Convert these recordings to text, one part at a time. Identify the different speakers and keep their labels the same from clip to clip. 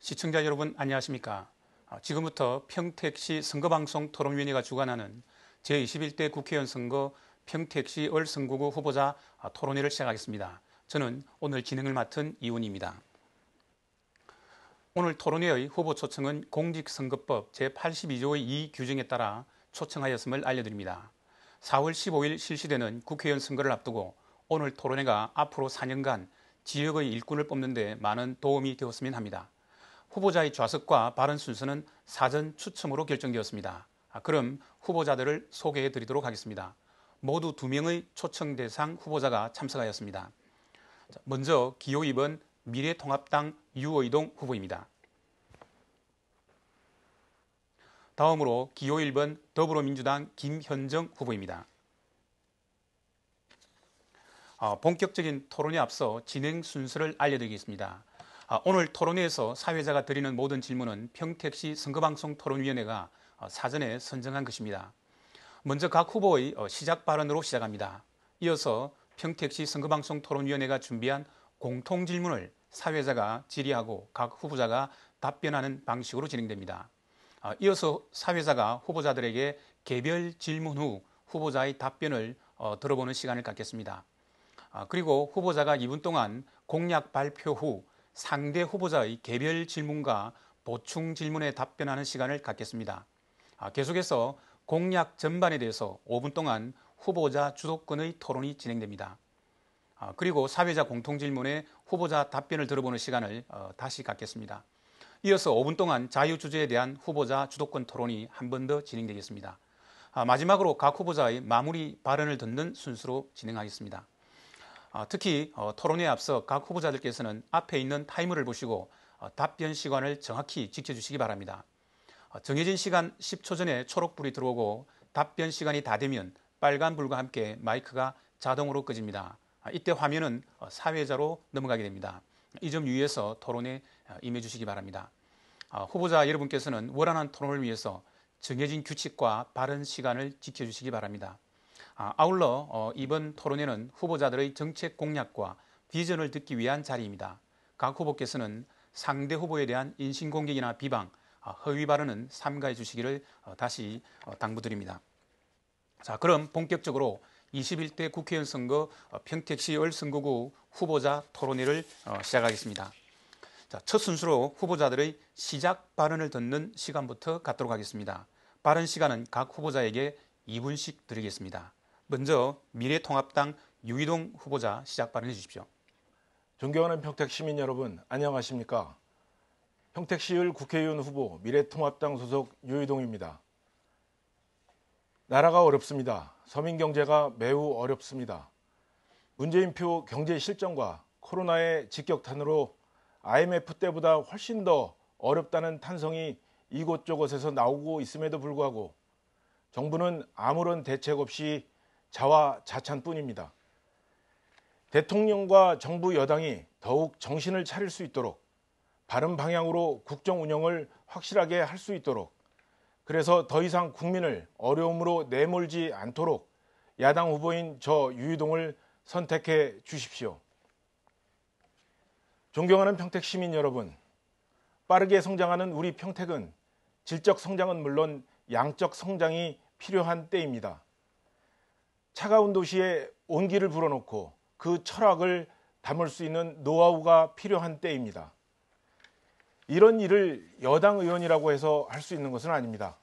Speaker 1: 시청자 여러분 안녕하십니까? 지금부터 평택시 선거방송 토론위원회가 주관하는 제21대 국회의원 선거 평택시 을선거구 후보자 토론회를 시작하겠습니다. 저는 오늘 진행을 맡은 이훈입니다. 오늘 토론회의 후보 초청은 공직선거법 제82조의 2 규정에 따라 초청하였음을 알려드립니다. 4월 15일 실시되는 국회의원 선거를 앞두고 오늘 토론회가 앞으로 4년간 지역의 일꾼을 뽑는 데 많은 도움이 되었으면 합니다. 후보자의 좌석과 발언 순서는 사전 추첨으로 결정되었습니다. 그럼 후보자들을 소개해 드리도록 하겠습니다. 모두 2명의 초청 대상 후보자가 참석하였습니다. 먼저 기호 2번 미래통합당 유의동 후보입니다. 다음으로 기호 1번 더불어민주당 김현정 후보입니다. 본격적인 토론에 앞서 진행 순서를 알려드리겠습니다. 오늘 토론회에서 사회자가 드리는 모든 질문은 평택시 선거방송 토론위원회가 사전에 선정한 것입니다. 먼저 각 후보의 시작 발언으로 시작합니다. 이어서 평택시 선거방송 토론위원회가 준비한 공통질문을 사회자가 질의하고 각 후보자가 답변하는 방식으로 진행됩니다. 이어서 사회자가 후보자들에게 개별 질문 후 후보자의 답변을 들어보는 시간을 갖겠습니다. 그리고 후보자가 2분 동안 공약 발표 후 상대 후보자의 개별 질문과 보충 질문에 답변하는 시간을 갖겠습니다. 계속해서 공약 전반에 대해서 5분 동안 후보자 주도권의 토론이 진행됩니다. 그리고 사회자 공통질문에 후보자 답변을 들어보는 시간을 다시 갖겠습니다. 이어서 5분 동안 자유주제에 대한 후보자 주도권 토론이 한 번 더 진행되겠습니다. 마지막으로 각 후보자의 마무리 발언을 듣는 순서로 진행하겠습니다. 특히 토론회에 앞서 각 후보자들께서는 앞에 있는 타이머를 보시고 답변 시간을 정확히 지켜주시기 바랍니다. 정해진 시간 10초 전에 초록불이 들어오고 답변 시간이 다 되면 빨간불과 함께 마이크가 자동으로 꺼집니다. 이때 화면은 사회자로 넘어가게 됩니다. 이 점 유의해서 토론에 임해 주시기 바랍니다. 후보자 여러분께서는 원활한 토론을 위해서 정해진 규칙과 발언 시간을 지켜주시기 바랍니다. 아울러 이번 토론회는 후보자들의 정책 공약과 비전을 듣기 위한 자리입니다. 각 후보께서는 상대 후보에 대한 인신공격이나 비방, 허위 발언은 삼가해 주시기를 다시 당부드립니다. 자, 그럼 본격적으로 21대 국회의원 선거 평택시 을선거구 후보자 토론회를 시작하겠습니다. 자, 첫 순서로 후보자들의 시작 발언을 듣는 시간부터 갖도록 하겠습니다. 발언 시간은 각 후보자에게 2분씩 드리겠습니다. 먼저 미래통합당 유의동 후보자 시작 발언해 주십시오.
Speaker 2: 존경하는 평택 시민 여러분, 안녕하십니까? 평택시을 국회의원 후보 미래통합당 소속 유의동입니다. 나라가 어렵습니다. 서민 경제가 매우 어렵습니다. 문재인표 경제 실정과 코로나의 직격탄으로 IMF 때보다 훨씬 더 어렵다는 탄성이 이곳저곳에서 나오고 있음에도 불구하고 정부는 아무런 대책 없이 자화자찬뿐입니다. 대통령과 정부 여당이 더욱 정신을 차릴 수 있도록 바른 방향으로 국정 운영을 확실하게 할 수 있도록, 그래서 더 이상 국민을 어려움으로 내몰지 않도록 야당 후보인 저 유의동을 선택해 주십시오. 존경하는 평택 시민 여러분, 빠르게 성장하는 우리 평택은 질적 성장은 물론 양적 성장이 필요한 때입니다. 차가운 도시에 온기를 불어넣고 그 철학을 담을 수 있는 노하우가 필요한 때입니다. 이런 일을 여당 의원이라고 해서 할 수 있는 것은 아닙니다.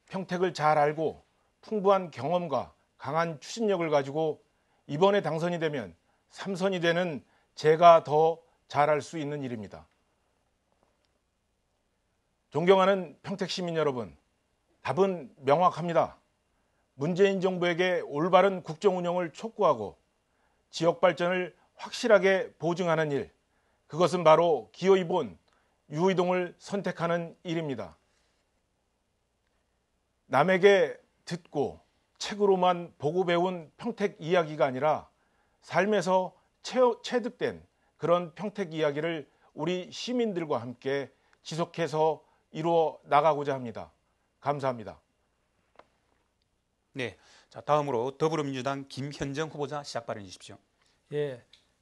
Speaker 2: 평택을 잘 알고 풍부한 경험과 강한 추진력을 가지고 이번에 당선이 되면 3선이 되는 제가 더 잘할 수 있는 일입니다. 존경하는 평택 시민 여러분, 답은 명확합니다. 문재인 정부에게 올바른 국정 운영을 촉구하고 지역 발전을 확실하게 보증하는 일, 그것은 바로 기호 2번 유의동을 선택하는 일입니다. 남에게 듣고 책으로만 보고 배운 평택 이야기가 아니라 삶에서 체득된 그런 평택 이야기를 우리 시민들과 함께 지속해서 이루어 나가고자 합니다. 감사합니다.
Speaker 1: 네, 자, 다음으로 더불어민주당 김현정 후보자 시작 발언해 주십시오.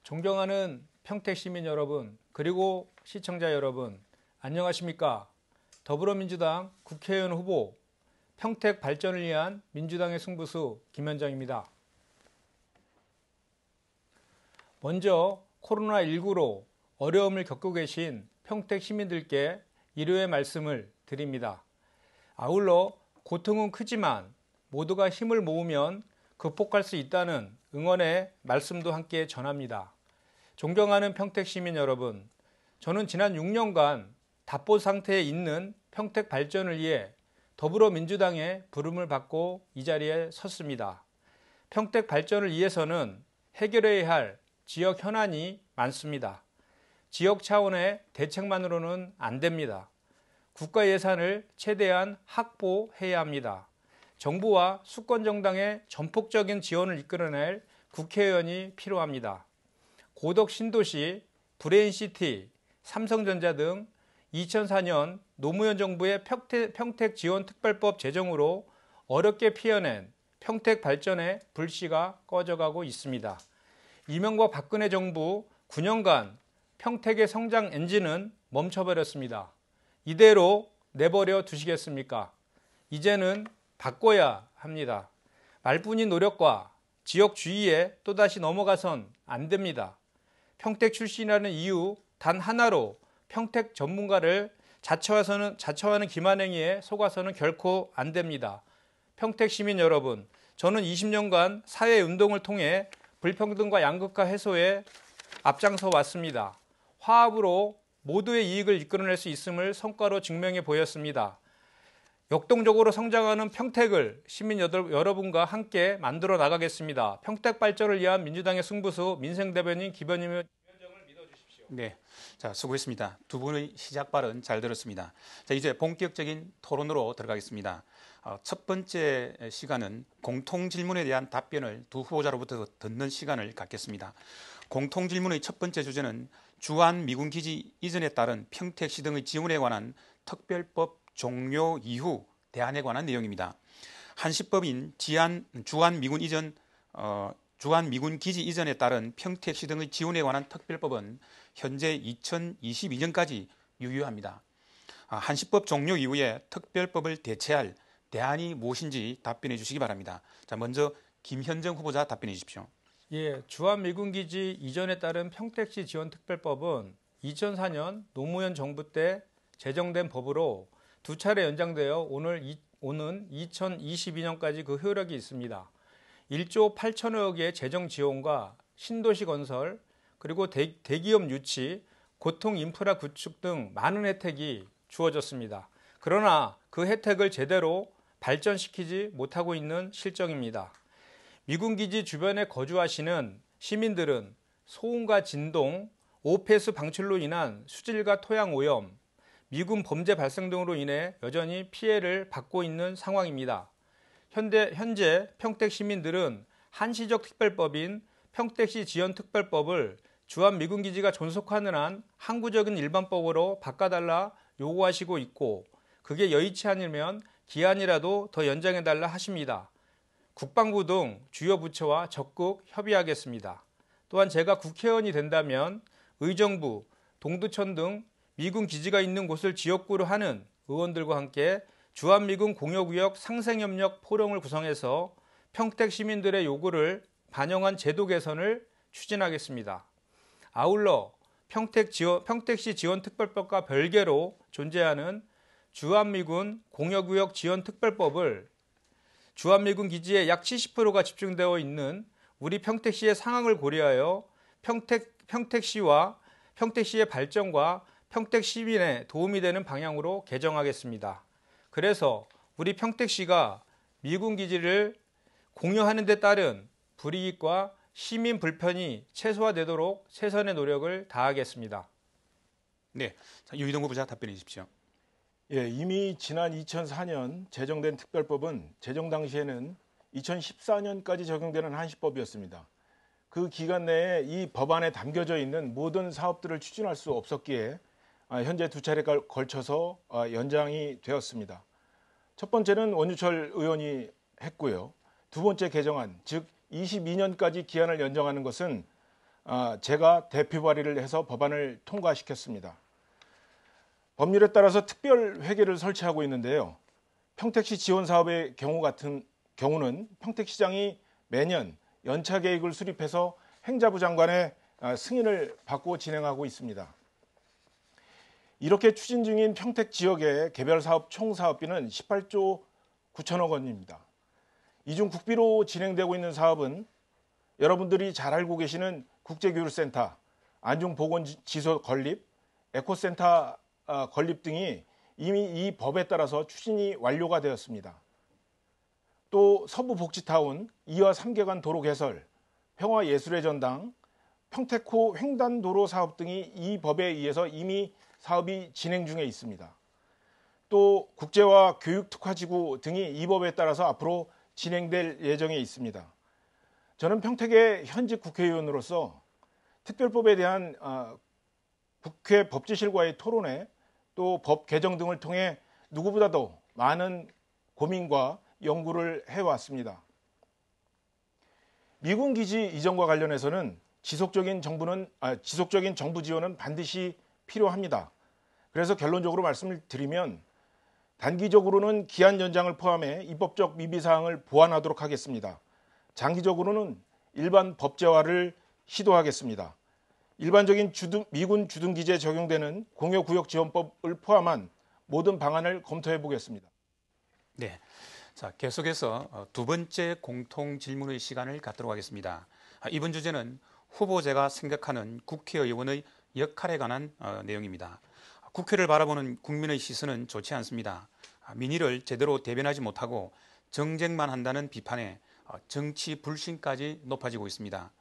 Speaker 3: 존경하는 평택 시민 여러분, 그리고 시청자 여러분, 안녕하십니까. 더불어민주당 국회의원 후보 평택 발전을 위한 민주당의 승부수 김현정입니다. 먼저 코로나19로 어려움을 겪고 계신 평택 시민들께 위로의 말씀을 드립니다. 아울러 고통은 크지만 모두가 힘을 모으면 극복할 수 있다는 응원의 말씀도 함께 전합니다. 존경하는 평택 시민 여러분, 저는 지난 6년간 답보 상태에 있는 평택 발전을 위해 더불어민주당의 부름을 받고 이 자리에 섰습니다. 평택 발전을 위해서는 해결해야 할 지역 현안이 많습니다. 지역 차원의 대책만으로는 안 됩니다. 국가 예산을 최대한 확보해야 합니다. 정부와 수권정당의 전폭적인 지원을 이끌어낼 국회의원이 필요합니다. 고덕 신도시, 브레인시티, 삼성전자 등 2004년 노무현 정부의 평택지원특별법 제정으로 어렵게 피어낸 평택 발전의 불씨가 꺼져가고 있습니다. 이명박 박근혜 정부 9년간 평택의 성장 엔진은 멈춰버렸습니다. 이대로 내버려 두시겠습니까? 이제는 바꿔야 합니다. 말뿐인 노력과 지역 주의에 또다시 넘어가선 안 됩니다. 평택 출신이라는 이유 단 하나로 평택 전문가를 자처하는 기만행위에 속아서는 결코 안 됩니다. 평택 시민 여러분, 저는 20년간 사회운동을 통해 불평등과 양극화 해소에 앞장서 왔습니다. 화합으로 모두의 이익을 이끌어낼 수 있음을 성과로 증명해 보였습니다. 역동적으로 성장하는 평택을 시민 여러분과 함께 만들어 나가겠습니다. 평택 발전을 위한 민주당의 승부수 민생대변인 김현정을 믿어주십시오.
Speaker 1: 네, 자, 수고했습니다. 두 분의 시작 발언 잘 들었습니다. 자, 이제 본격적인 토론으로 들어가겠습니다. 첫 번째 시간은 공통 질문에 대한 답변을 두 후보자로부터 듣는 시간을 갖겠습니다. 공통 질문의 첫 번째 주제는 주한 미군 기지 이전에 따른 평택시 등의 지원에 관한 특별법 종료 이후 대안에 관한 내용입니다. 한시법인 주한 미군 기지 이전에 따른 평택시 등의 지원에 관한 특별법은 현재 2022년까지 유효합니다. 한시법 종료 이후에 특별법을 대체할 대안이 무엇인지 답변해 주시기 바랍니다. 자, 먼저 김현정 후보자 답변해 주십시오.
Speaker 3: 예, 주한미군기지 이전에 따른 평택시 지원특별법은 2004년 노무현 정부 때 제정된 법으로 두 차례 연장되어 오는 2022년까지 그 효력이 있습니다. 1조 8천억의 재정 지원과 신도시 건설, 그리고 대기업 유치, 교통 인프라 구축 등 많은 혜택이 주어졌습니다. 그러나 그 혜택을 제대로 발전시키지 못하고 있는 실정입니다. 미군 기지 주변에 거주하시는 시민들은 소음과 진동, 오폐수 방출로 인한 수질과 토양 오염, 미군 범죄 발생 등으로 인해 여전히 피해를 받고 있는 상황입니다. 현재 평택 시민들은 한시적 특별법인 평택시 지원특별법을 주한미군기지가 존속하는 한 항구적인 일반법으로 바꿔달라 요구하시고 있고, 그게 여의치 않으면 기한이라도 더 연장해달라 하십니다. 국방부 등 주요 부처와 적극 협의하겠습니다. 또한 제가 국회의원이 된다면 의정부, 동두천 등 미군 기지가 있는 곳을 지역구로 하는 의원들과 함께 주한미군 공여구역 상생협력 포럼을 구성해서 평택 시민들의 요구를 반영한 제도 개선을 추진하겠습니다. 아울러 평택시 지원특별법과 별개로 존재하는 주한미군 공여구역 지원특별법을 주한미군 기지의 약 70%가 집중되어 있는 우리 평택시의 상황을 고려하여 평택시의 발전과 평택 시민에 도움이 되는 방향으로 개정하겠습니다. 그래서 우리 평택시가 미군 기지를 공여하는 데 따른 불이익과 시민 불편이 최소화되도록 최선의 노력을 다하겠습니다.
Speaker 1: 네, 자, 유희동 후보자 답변해 주십시오.
Speaker 2: 예, 이미 지난 2004년 제정된 특별법은 제정 당시에는 2014년까지 적용되는 한시법이었습니다. 그 기간 내에 이 법안에 담겨져 있는 모든 사업들을 추진할 수 없었기에 현재 두 차례 걸쳐서 연장이 되었습니다. 첫 번째는 원유철 의원이 했고요. 두 번째 개정안, 즉 22년까지 기한을 연장하는 것은 제가 대표 발의를 해서 법안을 통과시켰습니다. 법률에 따라서 특별 회계를 설치하고 있는데요. 평택시 지원 사업의 경우는 평택시장이 매년 연차 계획을 수립해서 행자부 장관의 승인을 받고 진행하고 있습니다. 이렇게 추진 중인 평택 지역의 개별 사업 총 사업비는 18조 9천억 원입니다. 이 중 국비로 진행되고 있는 사업은 여러분들이 잘 알고 계시는 국제교류센터, 안중보건지소 건립, 에코센터 건립 등이 이미 이 법에 따라서 추진이 완료가 되었습니다. 또 서부복지타운, 2와 3개간 도로 개설, 평화예술의 전당, 평택호 횡단도로 사업 등이 이 법에 의해서 이미 사업이 진행 중에 있습니다. 또 국제화 교육특화지구 등이 이 법에 따라서 앞으로 진행될 예정에 있습니다. 저는 평택의 현직 국회의원으로서 특별법에 대한 국회 법제실과의 토론회 또 법 개정 등을 통해 누구보다도 많은 고민과 연구를 해왔습니다. 미군 기지 이전과 관련해서는 지속적인 정부 지원은 반드시 필요합니다. 그래서 결론적으로 말씀을 드리면 단기적으로는 기한 연장을 포함해 입법적 미비사항을 보완하도록 하겠습니다. 장기적으로는 일반 법제화를 시도하겠습니다. 일반적인 미군 주둔기지에 적용되는 공여구역지원법을 포함한 모든 방안을 검토해 보겠습니다.
Speaker 1: 네, 자 계속해서 두 번째 공통 질문의 시간을 갖도록 하겠습니다. 이번 주제는 후보자가 생각하는 국회의원의 역할에 관한 내용입니다. 국회를 바라보는 국민의 시선은 좋지 않습니다. 민의를 제대로 대변하지 못하고 정쟁만 한다는 비판에 정치 불신까지 높아지고 있습니다.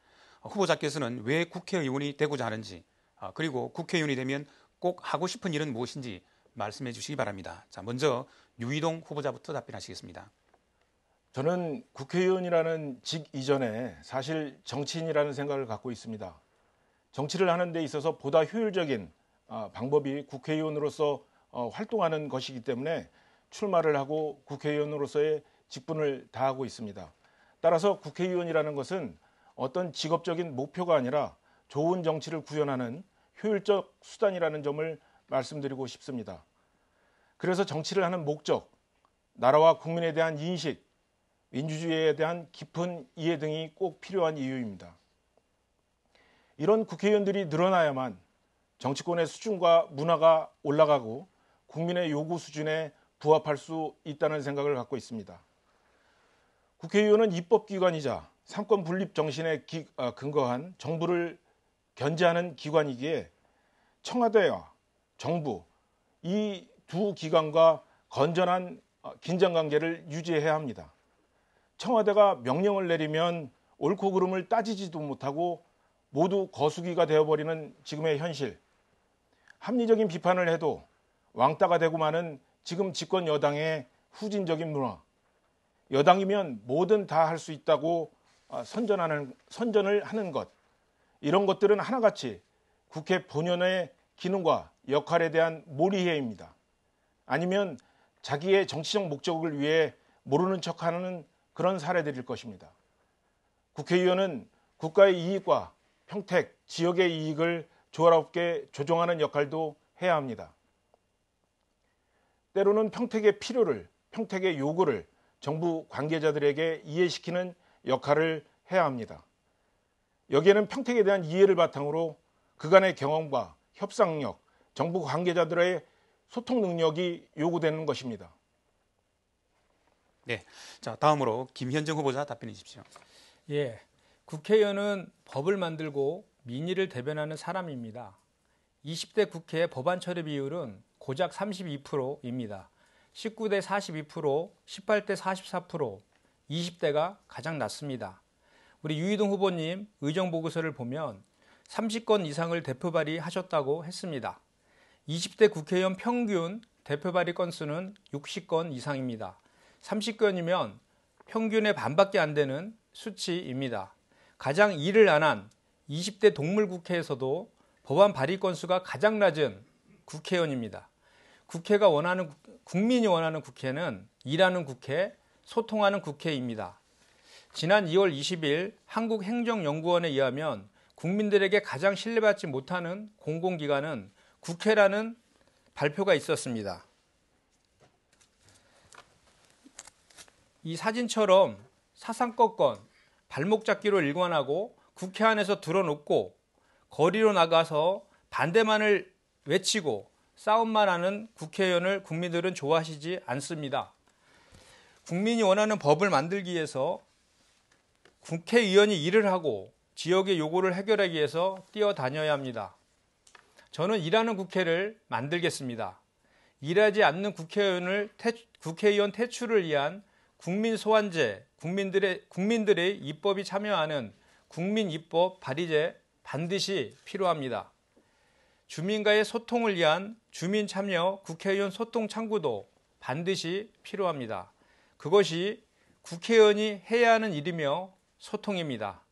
Speaker 1: 후보자께서는 왜 국회의원이 되고자 하는지, 그리고 국회의원이 되면 꼭 하고 싶은 일은 무엇인지 말씀해 주시기 바랍니다. 자, 먼저 유이동 후보자부터 답변하시겠습니다.
Speaker 2: 저는 국회의원이라는 직 이전에 사실 정치인이라는 생각을 갖고 있습니다. 정치를 하는 데 있어서 보다 효율적인 방법이 국회의원으로서 활동하는 것이기 때문에 출마를 하고 국회의원으로서의 직분을 다하고 있습니다. 따라서 국회의원이라는 것은 어떤 직업적인 목표가 아니라 좋은 정치를 구현하는 효율적 수단이라는 점을 말씀드리고 싶습니다. 그래서 정치를 하는 목적, 나라와 국민에 대한 인식, 민주주의에 대한 깊은 이해 등이 꼭 필요한 이유입니다. 이런 국회의원들이 늘어나야만 정치권의 수준과 문화가 올라가고 국민의 요구 수준에 부합할 수 있다는 생각을 갖고 있습니다. 국회의원은 입법기관이자 삼권 분립 정신에 근거한 정부를 견제하는 기관이기에 청와대와 정부 이 두 기관과 건전한 긴장관계를 유지해야 합니다. 청와대가 명령을 내리면 옳고 그름을 따지지도 못하고 모두 거수기가 되어버리는 지금의 현실, 합리적인 비판을 해도 왕따가 되고 마는 지금 집권 여당의 후진적인 문화, 여당이면 뭐든 다 할 수 있다고 선전을 하는 것, 이런 것들은 하나같이 국회 본연의 기능과 역할에 대한 몰이해입니다. 아니면 자기의 정치적 목적을 위해 모르는 척하는 그런 사례들일 것입니다. 국회의원은 국가의 이익과 평택, 지역의 이익을 조화롭게 조정하는 역할도 해야 합니다. 때로는 평택의 필요를, 평택의 요구를 정부 관계자들에게 이해시키는 역할을 해야 합니다. 여기에는 평택에 대한 이해를 바탕으로 그간의 경험과 협상력, 정부 관계자들의 소통 능력이 요구되는 것입니다.
Speaker 1: 네, 자 다음으로 김현정 후보자 답변해 주십시오.
Speaker 3: 예, 국회의원은 법을 만들고 민의를 대변하는 사람입니다. 20대 국회 법안 처리 비율은 고작 32%입니다. 19대 42%, 18대 44%, 20대가 가장 낮습니다. 우리 유이동 후보님 의정 보고서를 보면 30건 이상을 대표 발의하셨다고 했습니다. 20대 국회의원 평균 대표 발의 건수는 60건 이상입니다. 30건이면 평균의 반밖에 안 되는 수치입니다. 가장 일을 안 한 20대 동물국회에서도 법안 발의 건수가 가장 낮은 국회의원입니다. 국민이 원하는 국회는 일하는 국회, 소통하는 국회입니다. 지난 2월 20일 한국행정연구원에 의하면 국민들에게 가장 신뢰받지 못하는 공공기관은 국회라는 발표가 있었습니다. 이 사진처럼 사상꺾건 발목 잡기로 일관하고 국회 안에서 드러눕고 거리로 나가서 반대만을 외치고 싸움만 하는 국회의원을 국민들은 좋아하시지 않습니다. 국민이 원하는 법을 만들기 위해서 국회의원이 일을 하고 지역의 요구를 해결하기 위해서 뛰어다녀야 합니다. 저는 일하는 국회를 만들겠습니다. 일하지 않는 국회의원 퇴출을 위한 국민 소환제, 국민들의 입법이 참여하는 국민입법 발의제 반드시 필요합니다. 주민과의 소통을 위한 주민 참여 국회의원 소통 창구도 반드시 필요합니다. 그것이 국회의원이 해야 하는 일이며 소통입니다.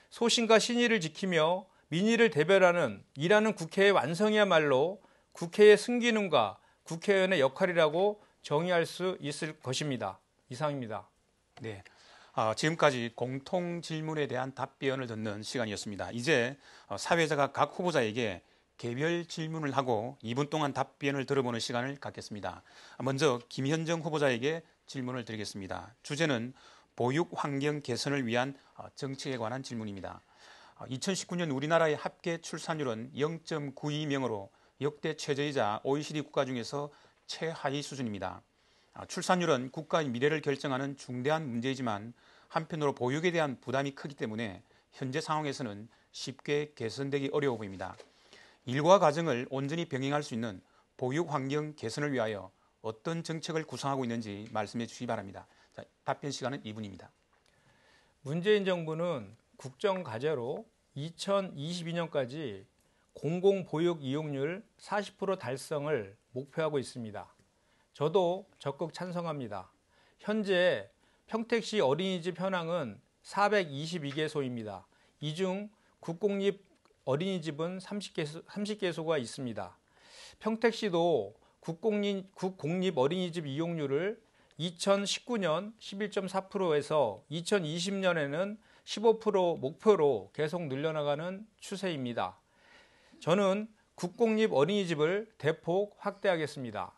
Speaker 3: 소신과 신의를 지키며 민의를 대변하는 일하는 국회의 완성이야말로 국회의 승기능과 국회의원의 역할이라고 정의할 수 있을 것입니다. 이상입니다.
Speaker 1: 네. 지금까지 공통 질문에 대한 답변을 듣는 시간이었습니다. 이제 사회자가 각 후보자에게 개별 질문을 하고 2분 동안 답변을 들어보는 시간을 갖겠습니다. 먼저 김현정 후보자에게 질문을 드리겠습니다. 주제는 보육 환경 개선을 위한 정책에 관한 질문입니다. 2019년 우리나라의 합계 출산율은 0.92명으로 역대 최저이자 OECD 국가 중에서 최하위 수준입니다. 출산율은 국가의 미래를 결정하는 중대한 문제이지만 한편으로 보육에 대한 부담이 크기 때문에 현재 상황에서는 쉽게 개선되기 어려워 보입니다. 일과 가정을 온전히 병행할 수 있는 보육 환경 개선을 위하여 어떤 정책을 구상하고 있는지 말씀해 주시기 바랍니다. 자, 답변 시간은 2분입니다.
Speaker 3: 문재인 정부는 국정과제로 2022년까지 공공보육 이용률 40% 달성을 목표하고 있습니다. 저도 적극 찬성합니다. 현재 평택시 어린이집 현황은 422개소입니다. 이 중 국공립 어린이집은 30개소가 있습니다. 평택시도 국공립 어린이집 이용률을 2019년 11.4%에서 2020년에는 15% 목표로 계속 늘려나가는 추세입니다. 저는 국공립 어린이집을 대폭 확대하겠습니다.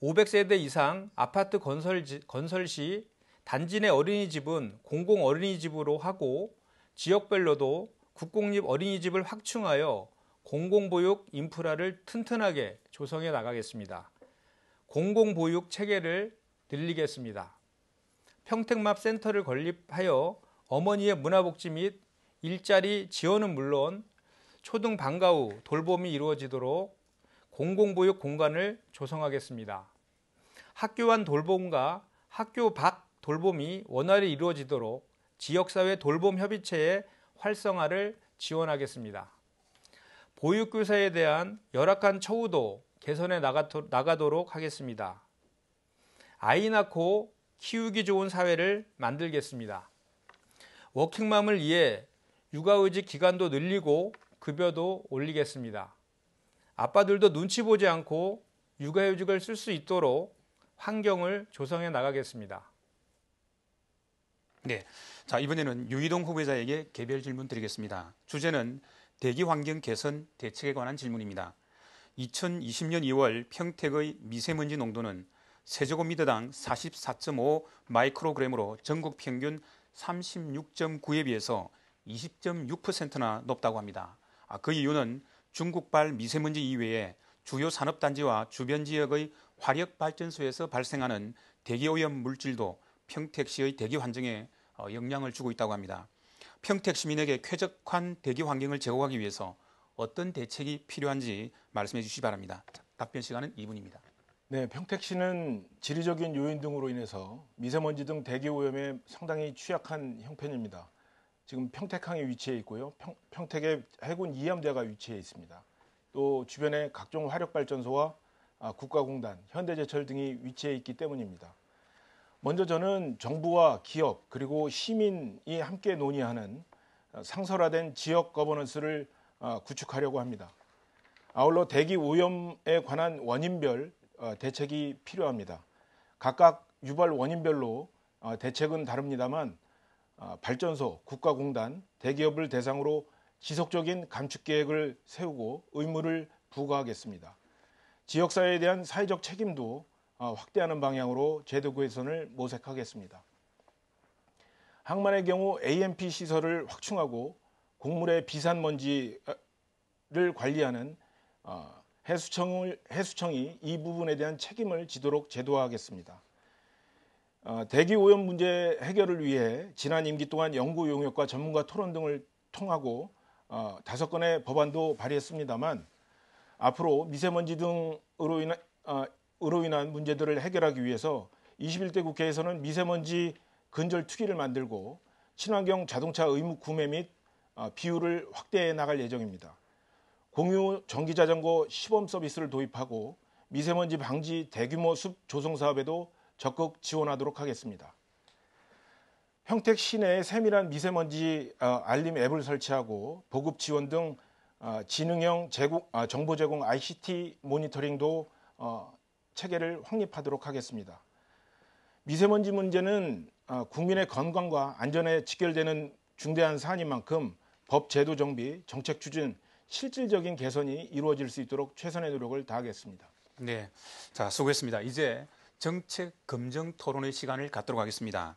Speaker 3: 500세대 이상 아파트 건설 시 단지 내 어린이집은 공공 어린이집으로 하고 지역별로도 국공립 어린이집을 확충하여 공공보육 인프라를 튼튼하게 조성해 나가겠습니다. 공공보육 체계를 늘리겠습니다. 평택맘 센터를 건립하여 어머니의 문화복지 및 일자리 지원은 물론 초등 방과 후 돌봄이 이루어지도록 공공보육 공간을 조성하겠습니다. 학교 안 돌봄과 학교 밖 돌봄이 원활히 이루어지도록 지역사회 돌봄협의체의 활성화를 지원하겠습니다. 보육교사에 대한 열악한 처우도 개선해 나가도록 하겠습니다. 아이 낳고 키우기 좋은 사회를 만들겠습니다. 워킹맘을 위해 육아의직 기간도 늘리고 급여도 올리겠습니다. 아빠들도 눈치 보지 않고 육아휴직을 쓸 수 있도록 환경을 조성해 나가겠습니다.
Speaker 1: 네, 자 이번에는 유이동 후보자에게 개별 질문 드리겠습니다. 주제는 대기 환경 개선 대책에 관한 질문입니다. 2020년 2월 평택의 미세먼지 농도는 세제곱미터당 44.5 마이크로그램으로 전국 평균 36.9에 비해서 20.6%나 높다고 합니다. 그 이유는 중국발 미세먼지 이외에 주요 산업단지와 주변 지역의 화력발전소에서 발생하는 대기오염 물질도 평택시의 대기 환경에 영향을 주고 있다고 합니다. 평택 시민에게 쾌적한 대기 환경을 제공하기 위해서 어떤 대책이 필요한지 말씀해 주시기 바랍니다. 답변 시간은 2분입니다.
Speaker 2: 네, 평택시는 지리적인 요인 등으로 인해서 미세먼지 등 대기 오염에 상당히 취약한 형편입니다. 지금 평택항에 위치해 있고요. 평택에 해군 이함대가 위치해 있습니다. 또 주변에 각종 화력발전소와 국가공단, 현대제철 등이 위치해 있기 때문입니다. 먼저 저는 정부와 기업 그리고 시민이 함께 논의하는 상설화된 지역 거버넌스를 구축하려고 합니다. 아울러 대기 오염에 관한 원인별 대책이 필요합니다. 각각 유발 원인별로 대책은 다릅니다만 발전소, 국가공단, 대기업을 대상으로 지속적인 감축 계획을 세우고 의무를 부과하겠습니다. 지역사회에 대한 사회적 책임도 확대하는 방향으로 제도 개선을 모색하겠습니다. 항만의 경우 AMP 시설을 확충하고 곡물의 비산먼지를 관리하는 해수청이 이 부분에 대한 책임을 지도록 제도화하겠습니다. 대기 오염 문제 해결을 위해 지난 임기 동안 연구 용역과 전문가 토론 등을 통하고 5건의 법안도 발의했습니다만 앞으로 미세먼지 등으로 인한 문제들을 해결하기 위해서 21대 국회에서는 미세먼지 근절 특위를 만들고 친환경 자동차 의무 구매 및 비율을 확대해 나갈 예정입니다. 공유 전기자전거 시범 서비스를 도입하고 미세먼지 방지 대규모 숲 조성 사업에도 적극 지원하도록 하겠습니다. 평택 시내에 세밀한 미세먼지 알림 앱을 설치하고 보급 지원 등 지능형 정보 제공 ICT 모니터링도 체계를 확립하도록 하겠습니다. 미세먼지 문제는 국민의 건강과 안전에 직결되는 중대한 사안인 만큼 법 제도 정비, 정책 추진, 실질적인 개선이 이루어질 수 있도록 최선의 노력을 다하겠습니다.
Speaker 1: 네, 자 수고했습니다. 이제 정책 검증 토론의 시간을 갖도록 하겠습니다.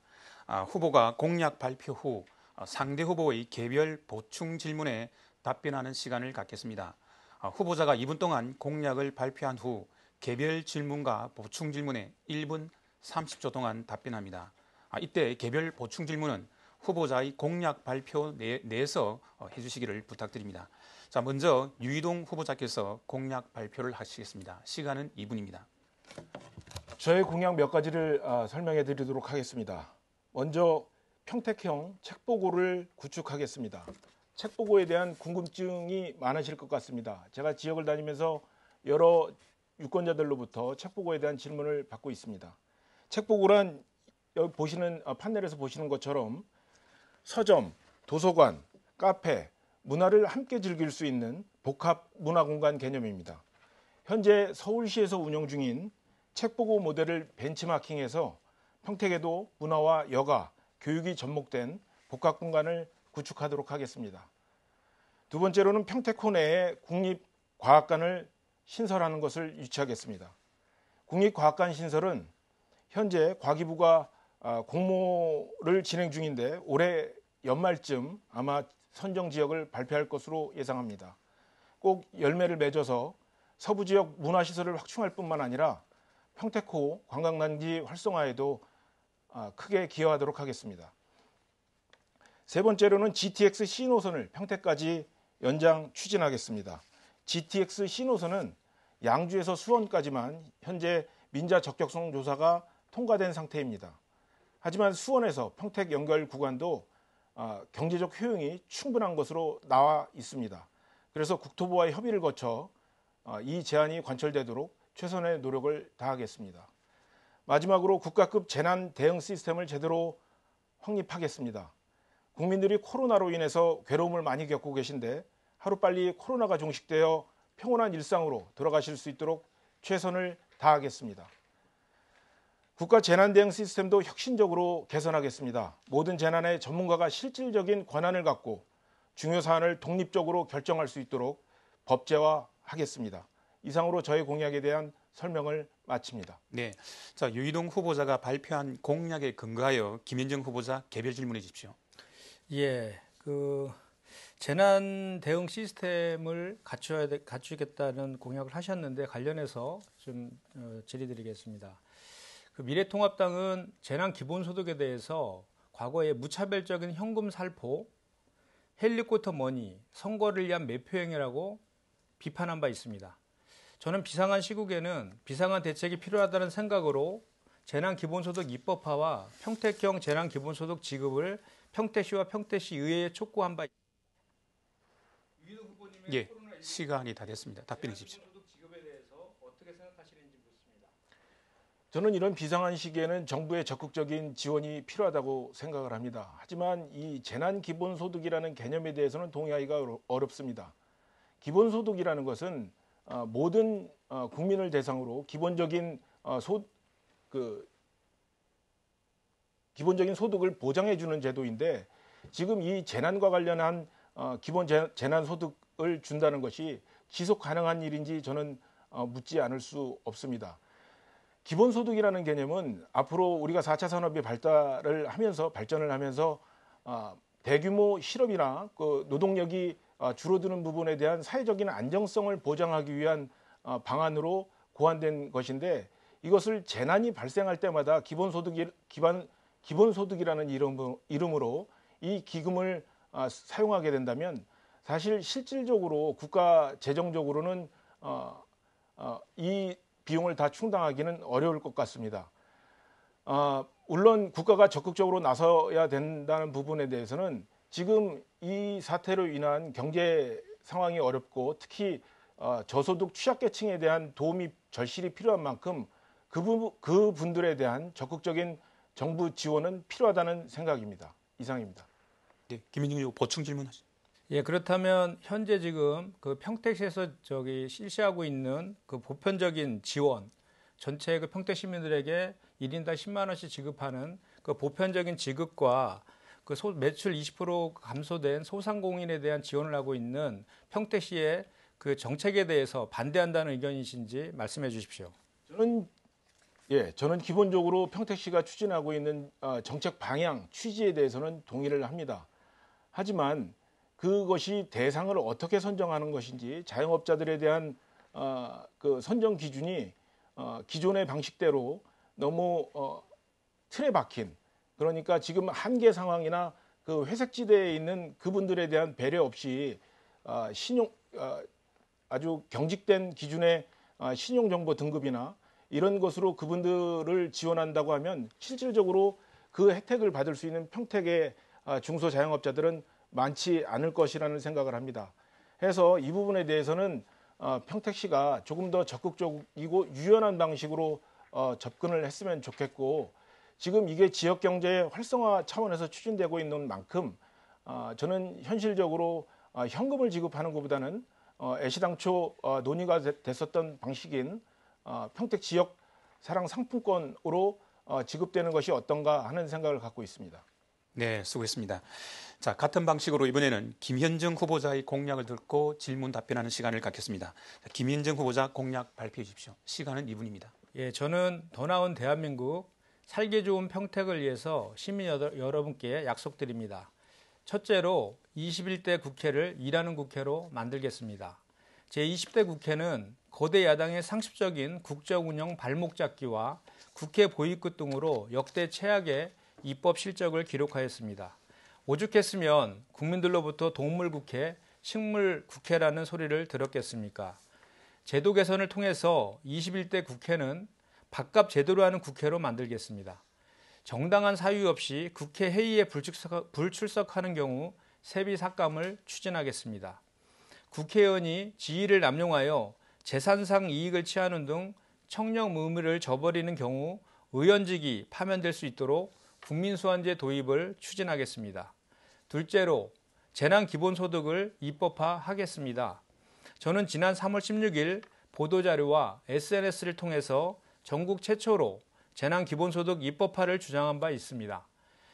Speaker 1: 후보가 공약 발표 후 상대 후보의 개별 보충 질문에 답변하는 시간을 갖겠습니다. 후보자가 2분 동안 공약을 발표한 후 개별 질문과 보충 질문에 1분 30초 동안 답변합니다. 이때 개별 보충 질문은 후보자의 공약 발표 내에서 해주시기를 부탁드립니다. 자, 먼저 유이동 후보자께서 공약 발표를 하시겠습니다. 시간은 2분입니다.
Speaker 2: 저의 공약 몇 가지를 설명해 드리도록 하겠습니다. 먼저 평택형 책보고를 구축하겠습니다. 책보고에 대한 궁금증이 많으실 것 같습니다. 제가 지역을 다니면서 여러 유권자들로부터 책보고에 대한 질문을 받고 있습니다. 책보고란 여기 보시는 판넬에서 보시는 것처럼 서점, 도서관, 카페, 문화를 함께 즐길 수 있는 복합 문화공간 개념입니다. 현재 서울시에서 운영 중인 책보고 모델을 벤치마킹해서 평택에도 문화와 여가, 교육이 접목된 복합공간을 구축하도록 하겠습니다. 두 번째로는 평택호 내에 국립과학관을 신설하는 것을 유치하겠습니다. 국립과학관 신설은 현재 과기부가 공모를 진행 중인데 올해 연말쯤 아마 선정 지역을 발표할 것으로 예상합니다. 꼭 열매를 맺어서 서부 지역 문화시설을 확충할 뿐만 아니라 평택호 관광단지 활성화에도 크게 기여하도록 하겠습니다. 세 번째로는 GTX C노선을 평택까지 연장 추진하겠습니다. GTX C노선은 양주에서 수원까지만 현재 민자 적격성 조사가 통과된 상태입니다. 하지만 수원에서 평택 연결 구간도 경제적 효용이 충분한 것으로 나와 있습니다. 그래서 국토부와의 협의를 거쳐 이 제안이 관철되도록 최선의 노력을 다하겠습니다. 마지막으로 국가급 재난 대응 시스템을 제대로 확립하겠습니다. 국민들이 코로나로 인해서 괴로움을 많이 겪고 계신데 하루빨리 코로나가 종식되어 평온한 일상으로 돌아가실 수 있도록 최선을 다하겠습니다. 국가 재난 대응 시스템도 혁신적으로 개선하겠습니다. 모든 재난에 전문가가 실질적인 권한을 갖고 중요 사안을 독립적으로 결정할 수 있도록 법제화하겠습니다. 이상으로 저의 공약에 대한 설명을 마칩니다.
Speaker 1: 네, 자 유이동 후보자가 발표한 공약에 근거하여 김현정 후보자 개별 질문해 주십시오.
Speaker 3: 예, 재난 대응 시스템을 갖추겠다는 공약을 하셨는데 관련해서 좀 질의드리겠습니다. 미래통합당은 재난 기본소득에 대해서 과거에 무차별적인 현금 살포, 헬리콥터 머니, 선거를 위한 매표행위라고 비판한 바 있습니다. 저는 비상한 시국에는 비상한 대책이 필요하다는 생각으로 재난기본소득 입법화와 평택형 재난기본소득 지급을 평택시와 평택시 의회에 촉구한 바 있습니다.
Speaker 1: 예, 시간이 다 됐습니다. 답변해 주십시오.
Speaker 3: 지급에 대해서 어떻게 생각하시는지 묻습니다.
Speaker 2: 저는 이런 비상한 시기에는 정부의 적극적인 지원이 필요하다고 생각을 합니다. 하지만 이 재난기본소득이라는 개념에 대해서는 동의하기가 어렵습니다. 기본소득이라는 것은 모든 국민을 대상으로 기본적인 소득을 보장해 주는 제도인데 지금 이 재난과 관련한 기본 재난소득을 준다는 것이 지속 가능한 일인지 저는 묻지 않을 수 없습니다. 기본소득이라는 개념은 앞으로 우리가 4차 산업이 발전을 하면서 대규모 실업이나 그 노동력이 줄어드는 부분에 대한 사회적인 안정성을 보장하기 위한 방안으로 고안된 것인데, 이것을 재난이 발생할 때마다 기본소득이라는 이름으로 이 기금을 사용하게 된다면 사실 실질적으로 국가 재정적으로는 이 비용을 다 충당하기는 어려울 것 같습니다. 물론 국가가 적극적으로 나서야 된다는 부분에 대해서는 지금 이 사태로 인한 경제 상황이 어렵고 특히 저소득 취약계층에 대한 도움이 절실히 필요한 만큼 그 분들에 대한 적극적인 정부 지원은 필요하다는 생각입니다. 이상입니다.
Speaker 1: 네, 김민중 의원 보충 질문하시죠.
Speaker 3: 예, 그렇다면 현재 지금 그 평택시에서 실시하고 있는 그 보편적인 지원, 전체 그 평택 시민들에게 1인당 10만 원씩 지급하는 그 보편적인 지급과 그 매출 20% 감소된 소상공인에 대한 지원을 하고 있는 평택시의 그 정책에 대해서 반대한다는 의견이신지 말씀해 주십시오.
Speaker 2: 저는 기본적으로 평택시가 추진하고 있는 정책 방향, 취지에 대해서는 동의를 합니다. 하지만 그것이 대상을 어떻게 선정하는 것인지, 자영업자들에 대한 그 선정 기준이 기존의 방식대로 너무 틀에 박힌, 그러니까 지금 한계 상황이나 그 회색지대에 있는 그분들에 대한 배려 없이 아주 경직된 기준의 신용정보 등급이나 이런 것으로 그분들을 지원한다고 하면 실질적으로 그 혜택을 받을 수 있는 평택의 중소자영업자들은 많지 않을 것이라는 생각을 합니다. 해서 이 부분에 대해서는 평택시가 조금 더 적극적이고 유연한 방식으로 접근을 했으면 좋겠고, 지금 이게 지역경제 활성화 차원에서 추진되고 있는 만큼 저는 현실적으로 현금을 지급하는 것보다는 애시당초 논의가 됐었던 방식인 평택 지역 사랑 상품권으로 지급되는 것이 어떤가 하는 생각을 갖고 있습니다.
Speaker 1: 네, 수고했습니다. 자, 같은 방식으로 이번에는 김현정 후보자의 공약을 듣고 질문 답변하는 시간을 갖겠습니다. 자, 김현정 후보자 공약 발표해 주십시오. 시간은 2분입니다.
Speaker 3: 예, 저는 더 나은 대한민국, 살기 좋은 평택을 위해서 시민 여러분께 약속드립니다. 첫째로 21대 국회를 일하는 국회로 만들겠습니다. 제20대 국회는 거대 야당의 상습적인 국정 운영 발목 잡기와 국회 보이콧 등으로 역대 최악의 입법 실적을 기록하였습니다. 오죽했으면 국민들로부터 동물국회, 식물국회라는 소리를 들었겠습니까? 제도 개선을 통해서 21대 국회는 밥값 제대로 하는 국회로 만들겠습니다. 정당한 사유 없이 국회 회의에 불출석하는 경우 세비 삭감을 추진하겠습니다. 국회의원이 지위를 남용하여 재산상 이익을 취하는 등 청렴 의무를 저버리는 경우 의원직이 파면될 수 있도록 국민소환제 도입을 추진하겠습니다. 둘째로 재난기본소득을 입법화하겠습니다. 저는 지난 3월 16일 보도자료와 SNS를 통해서 전국 최초로 재난기본소득 입법화를 주장한 바 있습니다.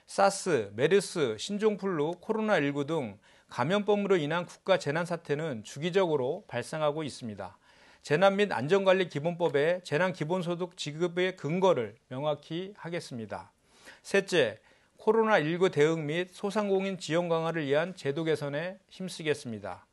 Speaker 3: 사스, 메르스, 신종플루, 코로나19 등 감염병으로 인한 국가 재난사태는 주기적으로 발생하고 있습니다. 재난 및 안전관리기본법에 재난기본소득 지급의 근거를 명확히 하겠습니다. 셋째, 코로나19 대응 및 소상공인 지원 강화를 위한 제도 개선에 힘쓰겠습니다.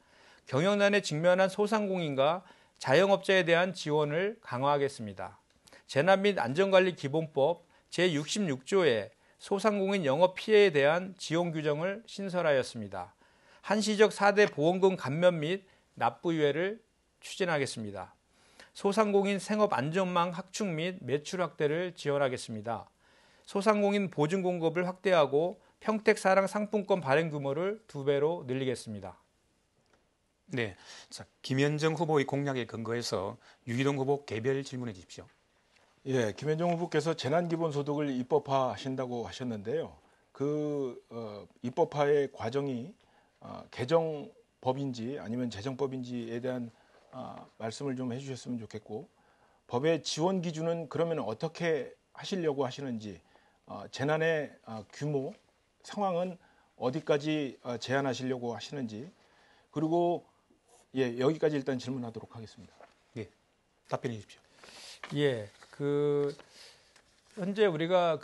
Speaker 3: 경영난에 직면한 소상공인과 자영업자에 대한 지원을 강화하겠습니다. 재난 및 안전관리기본법 제66조에 소상공인 영업 피해에 대한 지원 규정을 신설하였습니다. 한시적 4대 보험금 감면 및 납부 유예를 추진하겠습니다. 소상공인 생업 안전망 확충 및 매출 확대를 지원하겠습니다. 소상공인 보증 공급을 확대하고 평택사랑 상품권 발행 규모를 2배로 늘리겠습니다.
Speaker 1: 네, 자, 김현정 후보의 공약에 근거해서 유기동 후보 개별 질문해 주십시오.
Speaker 2: 예, 김현정 후보께서 재난기본소득을 입법화하신다고 하셨는데요. 그 입법화의 과정이 개정법인지 아니면 재정법인지에 대한 말씀을 좀 해주셨으면 좋겠고, 법의 지원 기준은 그러면 어떻게 하시려고 하시는지, 재난의 규모, 상황은 어디까지 제한하시려고 하시는지, 그리고 여기까지 일단 질문하도록 하겠습니다.
Speaker 1: 네, 답변해 주십시오.
Speaker 3: 예, 현재 우리가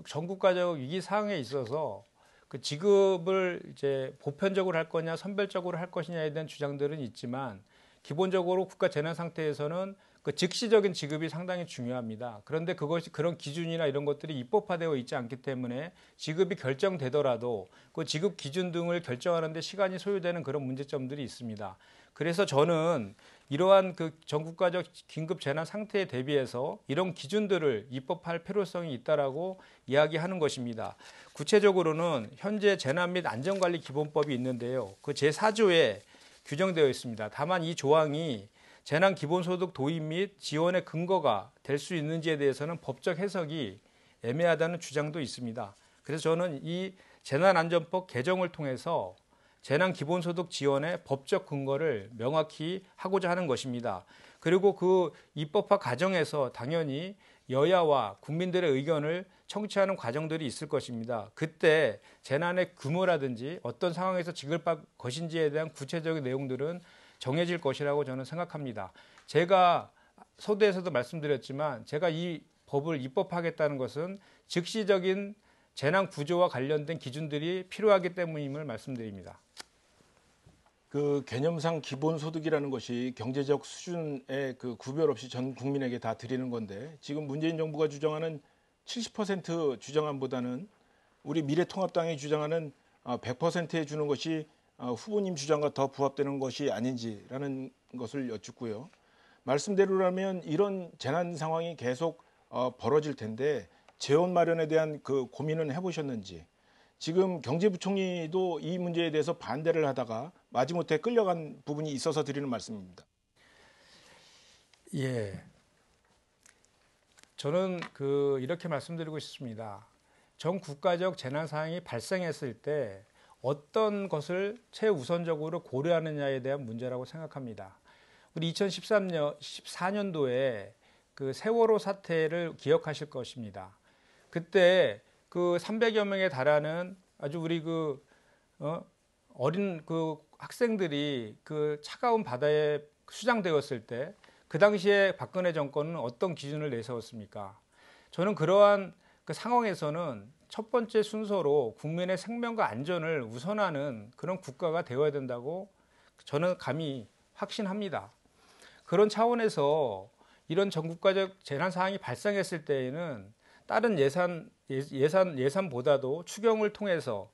Speaker 3: 전국가적 위기 상황에 있어서 그 지급을 이제 보편적으로 할 거냐 선별적으로 할 것이냐에 대한 주장들은 있지만 기본적으로 국가 재난 상태에서는 그 즉시적인 지급이 상당히 중요합니다. 그런데 그런 기준이나 이런 것들이 입법화되어 있지 않기 때문에 지급이 결정되더라도 그 지급 기준 등을 결정하는 데 시간이 소요되는 그런 문제점들이 있습니다. 그래서 저는 이러한 그 전국가적 긴급 재난 상태에 대비해서 이런 기준들을 입법할 필요성이 있다라고 이야기하는 것입니다. 구체적으로는 현재 재난 및 안전관리 기본법이 있는데요. 그 제4조에 규정되어 있습니다. 다만 이 조항이 재난 기본소득 도입 및 지원의 근거가 될 수 있는지에 대해서는 법적 해석이 애매하다는 주장도 있습니다. 그래서 저는 이 재난안전법 개정을 통해서 재난 기본소득 지원의 법적 근거를 명확히 하고자 하는 것입니다. 그리고 그 입법화 과정에서 당연히 여야와 국민들의 의견을 청취하는 과정들이 있을 것입니다. 그때 재난의 규모라든지 어떤 상황에서 지급할 것인지에 대한 구체적인 내용들은 정해질 것이라고 저는 생각합니다. 제가 서두에서도 말씀드렸지만 제가 이 법을 입법하겠다는 것은 즉시적인 재난 구조와 관련된 기준들이 필요하기 때문임을 말씀드립니다.
Speaker 2: 그 개념상 기본소득이라는 것이 경제적 수준의 그 구별 없이 전 국민에게 다 드리는 건데 지금 문재인 정부가 주장하는 70% 주장안보다는 우리 미래통합당이 주장하는 100%에 주는 것이 후보님 주장과 더 부합되는 것이 아닌지라는 것을 여쭙고요. 말씀대로라면 이런 재난 상황이 계속 벌어질 텐데 재원 마련에 대한 그 고민은 해보셨는지. 지금 경제부총리도 이 문제에 대해서 반대를 하다가 마지못해 끌려간 부분이 있어서 드리는 말씀입니다.
Speaker 3: 예, 저는 이렇게 말씀드리고 싶습니다. 전 국가적 재난 상황이 발생했을 때 어떤 것을 최우선적으로 고려하느냐에 대한 문제라고 생각합니다. 우리 2014년도에 그 세월호 사태를 기억하실 것입니다. 그때 그 300여 명에 달하는 아주 우리 어린 학생들이 그 차가운 바다에 수장되었을 때 그 당시에 박근혜 정권은 어떤 기준을 내세웠습니까? 저는 그러한 그 상황에서는 첫 번째 순서로 국민의 생명과 안전을 우선하는 그런 국가가 되어야 된다고 저는 감히 확신합니다. 그런 차원에서 이런 전국가적 재난 상황이 발생했을 때에는 다른 예산보다도 추경을 통해서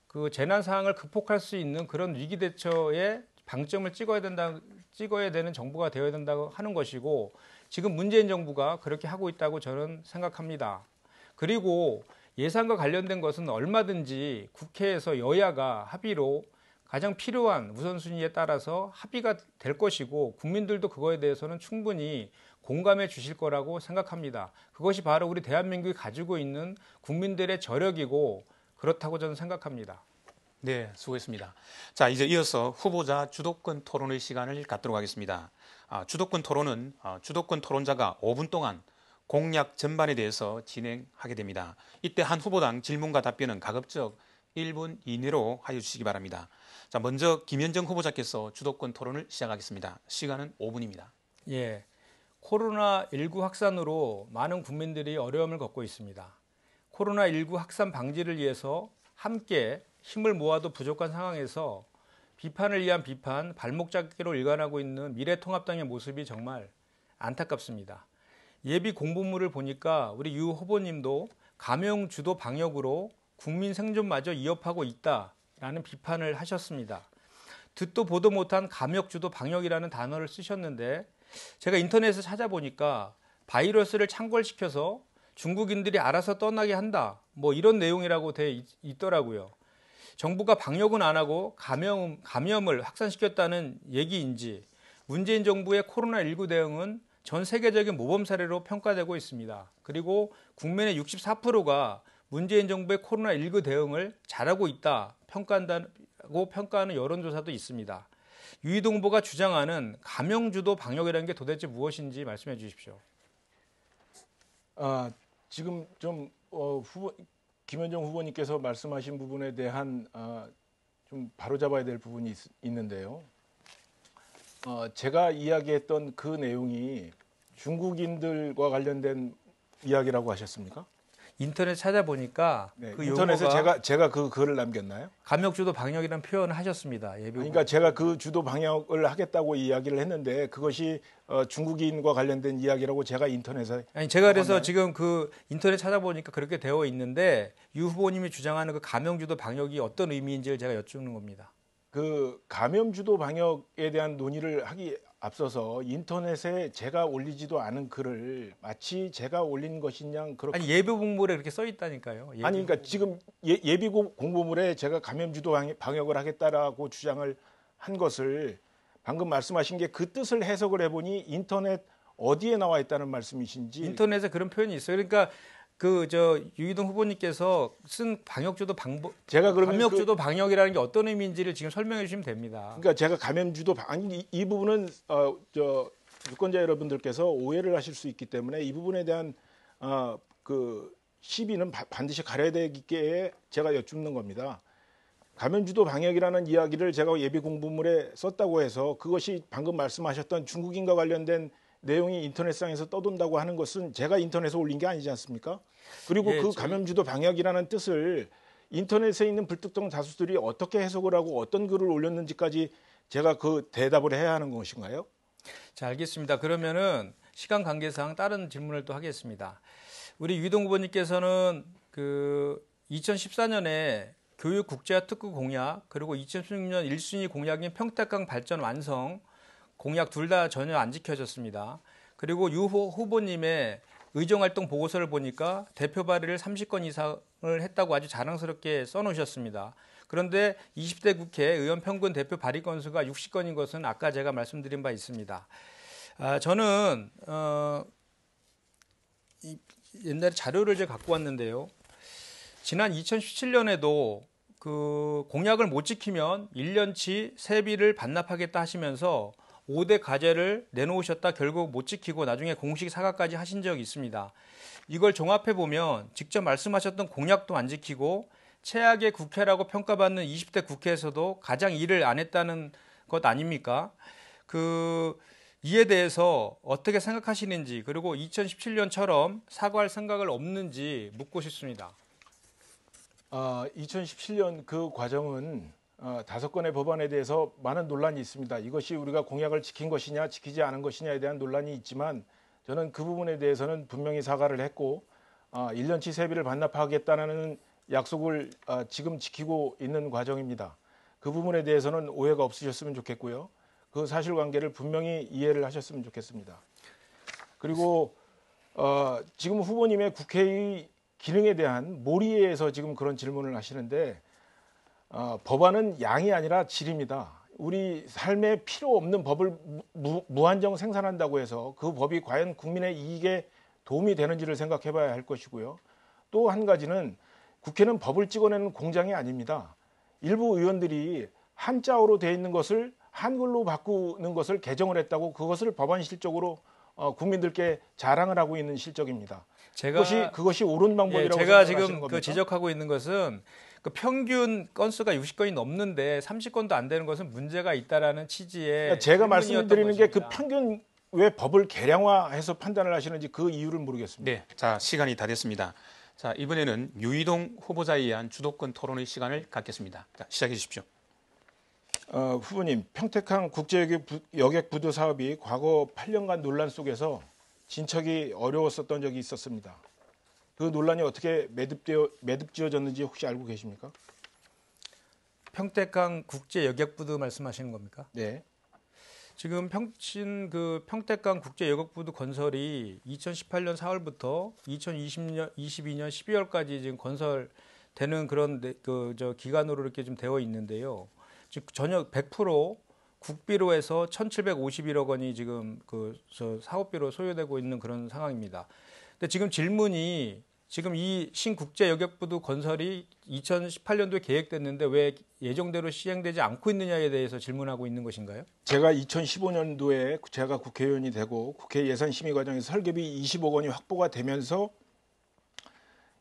Speaker 3: 그 재난 상황을 극복할 수 있는 그런 위기 대처에 방점을 찍어야 되는 정부가 되어야 된다고 하는 것이고 지금 문재인 정부가 그렇게 하고 있다고 저는 생각합니다. 그리고 예산과 관련된 것은 얼마든지 국회에서 여야가 합의로 가장 필요한 우선순위에 따라서 합의가 될 것이고 국민들도 그거에 대해서는 충분히 공감해 주실 거라고 생각합니다. 그것이 바로 우리 대한민국이 가지고 있는 국민들의 저력이고 그렇다고 저는 생각합니다.
Speaker 1: 네, 수고했습니다. 자, 이제 이어서 후보자 주도권 토론의 시간을 갖도록 하겠습니다. 주도권 토론은 주도권 토론자가 5분 동안 공약 전반에 대해서 진행하게 됩니다. 이때 한 후보당 질문과 답변은 가급적 1분 이내로 하여 주시기 바랍니다. 자, 먼저 김현정 후보자께서 주도권 토론을 시작하겠습니다. 시간은 5분입니다.
Speaker 3: 예, 코로나19 확산으로 많은 국민들이 어려움을 겪고 있습니다. 코로나19 확산 방지를 위해서 함께 힘을 모아도 부족한 상황에서 비판을 위한 비판, 발목 잡기로 일관하고 있는 미래통합당의 모습이 정말 안타깝습니다. 예비 공보물을 보니까 우리 유 후보님도 감염 주도 방역으로 국민 생존마저 위협하고 있다라는 비판을 하셨습니다. 듣도 보도 못한 감염 주도 방역이라는 단어를 쓰셨는데 제가 인터넷에서 찾아보니까 바이러스를 창궐시켜서 중국인들이 알아서 떠나게 한다. 뭐 이런 내용이라고 돼 있더라고요. 정부가 방역은 안 하고 감염을 확산시켰다는 얘기인지 문재인 정부의 코로나19 대응은 전 세계적인 모범 사례로 평가되고 있습니다. 그리고 국민의 64%가 문재인 정부의 코로나19 대응을 잘하고 있다 평가한다고 평가하는 여론조사도 있습니다. 유이동 후보가 주장하는 감염주도 방역이라는 게 도대체 무엇인지 말씀해 주십시오.
Speaker 2: 지금 좀 김현정 후보님께서 말씀하신 부분에 대한 좀 바로잡아야 될 부분이 있는데요. 제가 이야기했던 그 내용이 중국인들과 관련된 이야기라고 하셨습니까?
Speaker 3: 인터넷 찾아보니까
Speaker 2: 네,
Speaker 3: 그
Speaker 2: 인터넷에
Speaker 3: 용어가
Speaker 2: 제가 그 글을 남겼나요?
Speaker 3: 감염주도 방역이라는 표현을 하셨습니다. 예비
Speaker 2: 그러니까 제가 그 주도 방역을 하겠다고 이야기를 했는데 그것이 중국인과 관련된 이야기라고 제가 인터넷에
Speaker 3: 아니 제가 그래서
Speaker 2: 적었나요?
Speaker 3: 지금 그 인터넷 찾아보니까 그렇게 되어 있는데 유 후보님이 주장하는 그 감염주도 방역이 어떤 의미인지를 제가 여쭙는 겁니다.
Speaker 2: 그 감염주도 방역에 대한 논의를 하기 앞서서 인터넷에 제가 올리지도 않은 글을 마치 제가 올린 것이냐 그렇게
Speaker 3: 아니 예비 공보에 그렇게 써 있다니까요.
Speaker 2: 아니 그러니까 지금 예비 공보물에 제가 감염주도 방역을 하겠다라고 주장을 한 것을 방금 말씀하신 게 그 뜻을 해석을 해보니 인터넷 어디에 나와 있다는 말씀이신지
Speaker 3: 인터넷에 그런 표현이 있어요. 그러니까 그 유이동 후보님께서 쓴 방역주도 방법
Speaker 2: 제가 그러면
Speaker 3: 감염주도 방역이라는 게 어떤 의미인지를 지금 설명해 주시면 됩니다.
Speaker 2: 그러니까 제가 감염주도 아니 이 부분은 저 유권자 여러분들께서 오해를 하실 수 있기 때문에 이 부분에 대한 그 시비는 반드시 가려야 되기에 제가 여쭙는 겁니다. 감염주도 방역이라는 이야기를 제가 예비 공보물에 썼다고 해서 그것이 방금 말씀하셨던 중국인과 관련된 내용이 인터넷상에서 떠돈다고 하는 것은 제가 인터넷에 올린 게 아니지 않습니까? 그리고
Speaker 3: 예,
Speaker 2: 그 감염주도 방역이라는 뜻을 인터넷에 있는 불특정 다수들이 어떻게 해석을 하고 어떤 글을 올렸는지까지 제가 그 대답을 해야 하는 것인가요?
Speaker 3: 자, 알겠습니다. 그러면은 시간 관계상 다른 질문을 또 하겠습니다. 우리 유이동 후보님께서는 그 2014년에 교육 국제화 특구 공약 그리고 2016년 1순위 공약인 평택강 발전 완성 공약 둘 다 전혀 안 지켜졌습니다. 그리고 유 후보님의 의정활동 보고서를 보니까 대표 발의를 30건 이상을 했다고 아주 자랑스럽게 써놓으셨습니다. 그런데 20대 국회 의원 평균 대표 발의 건수가 60건인 것은 아까 제가 말씀드린 바 있습니다. 저는 옛날에 자료를 제가 갖고 왔는데요. 지난 2017년에도 그 공약을 못 지키면 1년치 세비를 반납하겠다 하시면서 5대 과제를 내놓으셨다 결국 못 지키고 나중에 공식 사과까지 하신 적이 있습니다. 이걸 종합해 보면 직접 말씀하셨던 공약도 안 지키고 최악의 국회라고 평가받는 20대 국회에서도 가장 일을 안 했다는 것 아닙니까? 이에 대해서 어떻게 생각하시는지 그리고 2017년처럼 사과할 생각을 없는지 묻고 싶습니다.
Speaker 2: 2017년 그 과정은 5건의 법안에 대해서 많은 논란이 있습니다. 이것이 우리가 공약을 지킨 것이냐 지키지 않은 것이냐에 대한 논란이 있지만 저는 그 부분에 대해서는 분명히 사과를 했고 1년치 세비를 반납하겠다는 약속을 지금 지키고 있는 과정입니다. 그 부분에 대해서는 오해가 없으셨으면 좋겠고요. 그 사실관계를 분명히 이해를 하셨으면 좋겠습니다. 그리고 지금 후보님의 국회의 기능에 대한 몰이에서 지금 그런 질문을 하시는데 법안은 양이 아니라 질입니다. 우리 삶에 필요 없는 법을 무한정 생산한다고 해서 그 법이 과연 국민의 이익에 도움이 되는지를 생각해 봐야 할 것이고요. 또 한 가지는 국회는 법을 찍어내는 공장이 아닙니다. 일부 의원들이 한자어로 되어 있는 것을 한글로 바꾸는 것을 개정을 했다고 그것을 법안 실적으로 국민들께 자랑을 하고 있는 실적입니다. 그것이 옳은 방법이라고
Speaker 3: 제가
Speaker 2: 생각하시는
Speaker 3: 지금
Speaker 2: 겁니까?
Speaker 3: 지적하고 있는 것은 그 평균 건수가 60건이 넘는데 30건도 안 되는 것은 문제가 있다라는 취지의
Speaker 2: 그러니까 제가 말씀드리는 게 그
Speaker 3: 것입니다.
Speaker 2: 평균 왜 법을 개량화해서 판단을 하시는지 그 이유를 모르겠습니다.
Speaker 1: 네, 자 시간이 다 됐습니다. 자 이번에는 유이동 후보자에 의한 주도권 토론의 시간을 갖겠습니다. 자, 시작해 주십시오.
Speaker 2: 후보님, 평택항 국제여객부두 사업이 과거 8년간 논란 속에서 진척이 어려웠었던 적이 있었습니다. 그 논란이 어떻게 매듭지어졌는지 혹시 알고 계십니까?
Speaker 3: 평택강 국제여객부두 말씀하시는 겁니까?
Speaker 2: 네.
Speaker 3: 지금 평택강 국제여객부두 건설이 2018년 4월부터 2022년 12월까지 지금 건설되는 그런 기간으로 이렇게 좀 되어 있는데요. 즉 전혀 100% 국비로 해서 1,751억 원이 지금 사업비로 소요되고 있는 그런 상황입니다. 근데 지금 질문이 지금 이 신국제여객부두 건설이 2018년도에 계획됐는데 왜 예정대로 시행되지 않고 있느냐에 대해서 질문하고 있는 것인가요?
Speaker 2: 제가 2015년도에 제가 국회의원이 되고 국회 예산심의 과정에서 설계비 20억 원이 확보가 되면서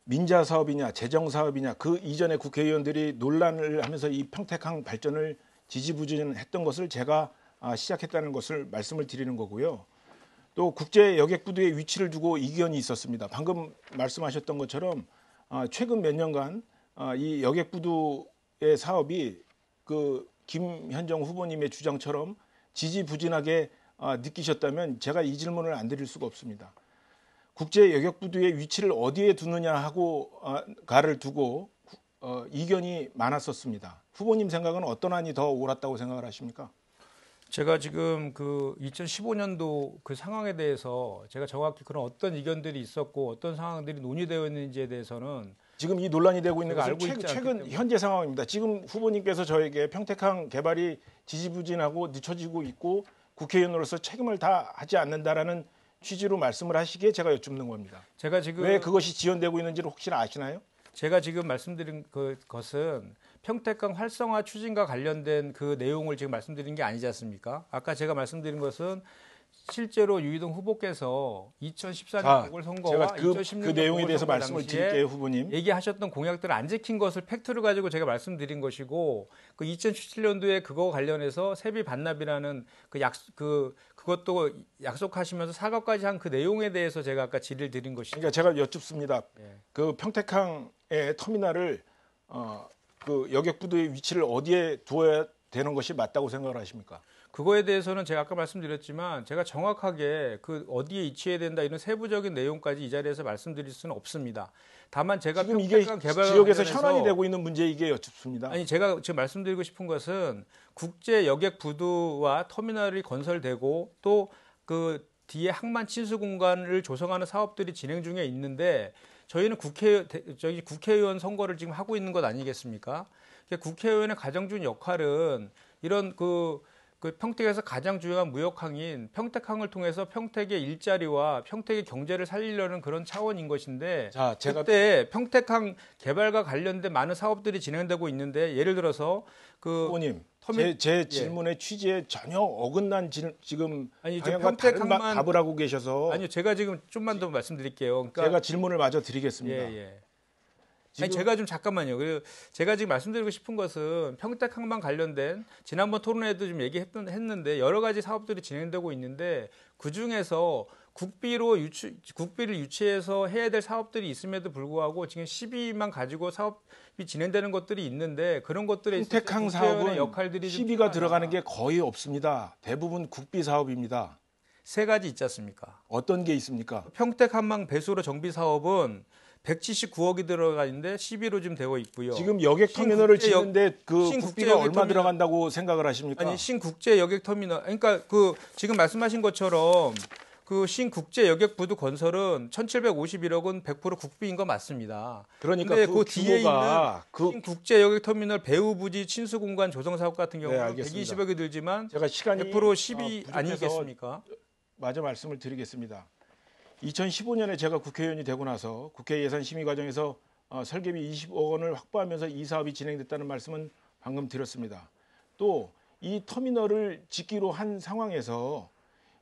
Speaker 2: 민자 사업이냐 재정 사업이냐 그 이전에 국회의원들이 논란을 하면서 이 평택항 발전을 지지부진했던 것을 제가 시작했다는 것을 말씀을 드리는 거고요. 또 국제 여객부두의 위치를 두고 이견이 있었습니다. 방금 말씀하셨던 것처럼 최근 몇 년간 이 여객부두의 사업이 그 김현정 후보님의 주장처럼 지지부진하게 느끼셨다면 제가 이 질문을 안 드릴 수가 없습니다. 국제 여객부두의 위치를 어디에 두느냐 하고 가를 두고 이견이 많았었습니다. 후보님 생각은 어떤 안이 더 옳았다고 생각을 하십니까?
Speaker 3: 제가 지금 그 2015년도 그 상황에 대해서 제가 정확히 그런 어떤 이견들이 있었고 어떤 상황들이 논의되어 있는지에 대해서는
Speaker 2: 지금 이 논란이 되고 있는
Speaker 3: 제가
Speaker 2: 것은
Speaker 3: 알고 있지 않기
Speaker 2: 최근
Speaker 3: 때문에.
Speaker 2: 현재 상황입니다. 지금 후보님께서 저에게 평택항 개발이 지지부진하고 늦춰지고 있고 국회의원으로서 책임을 다 하지 않는다라는 취지로 말씀을 하시기에 제가 여쭙는 겁니다.
Speaker 3: 제가 지금
Speaker 2: 왜 그것이 지연되고 있는지를 혹시나 아시나요?
Speaker 3: 제가 지금 말씀드린 것은 평택강 활성화 추진과 관련된 그 내용을 지금 말씀드린 게 아니지 않습니까? 아까 제가 말씀드린 것은 실제로 유이동 후보께서 2014년 보궐선거와
Speaker 2: 제가 그
Speaker 3: 2016년
Speaker 2: 내용에 대해서
Speaker 3: 보궐선거
Speaker 2: 말씀을
Speaker 3: 당시에
Speaker 2: 드릴게요, 후보님.
Speaker 3: 얘기하셨던 공약들을 안 지킨 것을 팩트를 가지고 제가 말씀드린 것이고 그 2017년도에 그거 관련해서 세비 반납이라는 그것도 약속하시면서 사과까지 한 그 내용에 대해서 제가 아까 질의를 드린 것이죠.
Speaker 2: 그러니까 제가 여쭙습니다.
Speaker 3: 예.
Speaker 2: 그 평택항의 터미널을 그 여객부두의 위치를 어디에 두어야 되는 것이 맞다고 생각을 하십니까?
Speaker 3: 그거에 대해서는 제가 아까 말씀드렸지만 제가 정확하게 그 어디에 위치해야 된다 이런 세부적인 내용까지 이 자리에서 말씀드릴 수는 없습니다. 다만 제가
Speaker 2: 지금 이게
Speaker 3: 평택강 개발과
Speaker 2: 지역에서
Speaker 3: 관련해서
Speaker 2: 현안이 되고 있는 문제이기에 여쭙습니다.
Speaker 3: 아니 제가 지금 말씀드리고 싶은 것은 국제 여객 부두와 터미널이 건설되고 또 그 뒤에 항만 친수 공간을 조성하는 사업들이 진행 중에 있는데 저희는 국회의원 선거를 지금 하고 있는 것 아니겠습니까? 국회의원의 가장 중요한 역할은 이런 그 평택에서 가장 중요한 무역항인 평택항을 통해서 평택의 일자리와 평택의 경제를 살리려는 그런 차원인 것인데
Speaker 2: 자, 제가
Speaker 3: 그때 평택항 개발과 관련된 많은 사업들이 진행되고 있는데 예를 들어서 그
Speaker 2: 후보님,
Speaker 3: 터미-
Speaker 2: 제 질문의 취지에 전혀 어긋난 지금
Speaker 3: 아니
Speaker 2: 방향과 다른 답을 하고 계셔서
Speaker 3: 아니요 제가 지금 좀만 더 말씀드릴게요. 그러니까
Speaker 2: 제가 질문을 마저 드리겠습니다.
Speaker 3: 예.
Speaker 2: 지금
Speaker 3: 아니, 제가 좀 잠깐만요. 제가 지금 말씀드리고 싶은 것은 평택항만 관련된 지난번 토론회에도 좀 얘기했는데 여러 가지 사업들이 진행되고 있는데 그 중에서 국비를 유치해서 해야 될 사업들이 있음에도 불구하고 지금 시비만 가지고 사업이 진행되는 것들이 있는데 그런 것들에 있어서
Speaker 2: 평택항
Speaker 3: 국회의원의
Speaker 2: 사업은
Speaker 3: 역할들이 좀
Speaker 2: 시비가
Speaker 3: 필요하다.
Speaker 2: 들어가는 게 거의 없습니다. 대부분 국비 사업입니다.
Speaker 3: 세 가지 있지 않습니까?
Speaker 2: 어떤 게 있습니까?
Speaker 3: 평택항만 배수로 정비 사업은 179억이 들어가 있는데 시비로 지금 되어 있고요.
Speaker 2: 지금 여객 터미널을
Speaker 3: 신국제
Speaker 2: 짓는데 그
Speaker 3: 신국제
Speaker 2: 국비가
Speaker 3: 여객
Speaker 2: 얼마
Speaker 3: 터미널.
Speaker 2: 들어간다고 생각을 하십니까?
Speaker 3: 아니 신국제 여객 터미널 그러니까 그 지금 말씀하신 것처럼 그 신국제 여객 부두 건설은 1,751억은 100% 국비인 거 맞습니다.
Speaker 2: 그러니까
Speaker 3: 근데
Speaker 2: 그
Speaker 3: 뒤에
Speaker 2: 규모가
Speaker 3: 있는 신국제 여객 터미널 배후 부지 친수 공간 조성 사업 같은 경우는
Speaker 2: 알겠습니다.
Speaker 3: 120억이 들지만
Speaker 2: 제가 시간이
Speaker 3: 100% 시비
Speaker 2: 부족해서
Speaker 3: 아니겠습니까?
Speaker 2: 마저 말씀을 드리겠습니다. 2015년에 제가 국회의원이 되고 나서 국회 예산심의 과정에서 설계비 20억 원을 확보하면서 이 사업이 진행됐다는 말씀은 방금 드렸습니다. 또 이 터미널을 짓기로 한 상황에서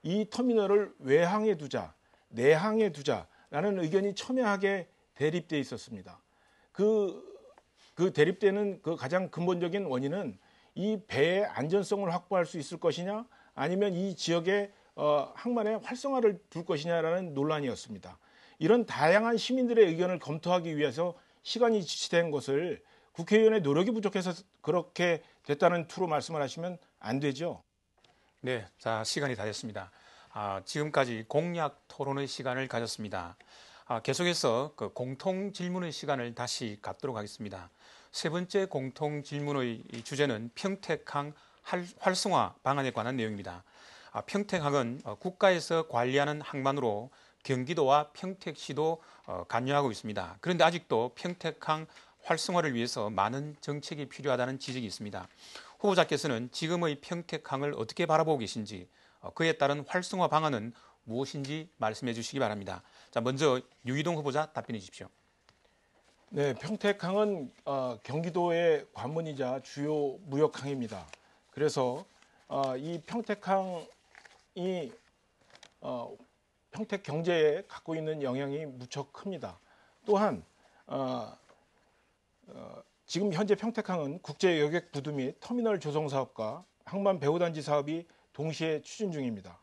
Speaker 2: 이 터미널을 외항에 두자, 내항에 두자라는 의견이 첨예하게 대립돼 있었습니다. 그 대립되는 그 가장 근본적인 원인은 이 배의 안전성을 확보할 수 있을 것이냐 아니면 이 지역의 항만의 활성화를 둘 것이냐라는 논란이었습니다. 이런 다양한 시민들의 의견을 검토하기 위해서 시간이 지체된 것을 국회의원의 노력이 부족해서 그렇게 됐다는 투로 말씀을 하시면 안 되죠.
Speaker 1: 네, 자 시간이 다 됐습니다. 지금까지 공약 토론의 시간을 가졌습니다. 계속해서 그 공통 질문의 시간을 다시 갖도록 하겠습니다. 세 번째 공통 질문의 주제는 평택항 활성화 방안에 관한 내용입니다. 평택항은 국가에서 관리하는 항만으로 경기도와 평택시도 관여하고 있습니다. 그런데 아직도 평택항 활성화를 위해서 많은 정책이 필요하다는 지적이 있습니다. 후보자께서는 지금의 평택항을 어떻게 바라보고 계신지, 그에 따른 활성화 방안은 무엇인지 말씀해 주시기 바랍니다. 자, 먼저 유이동 후보자 답변해 주십시오.
Speaker 2: 네, 평택항은 경기도의 관문이자 주요 무역항입니다. 그래서 이 평택항이 평택 경제에 갖고 있는 영향이 무척 큽니다. 또한 지금 현재 평택항은 국제 여객 부두 및 터미널 조성 사업과 항만 배후단지 사업이 동시에 추진 중입니다.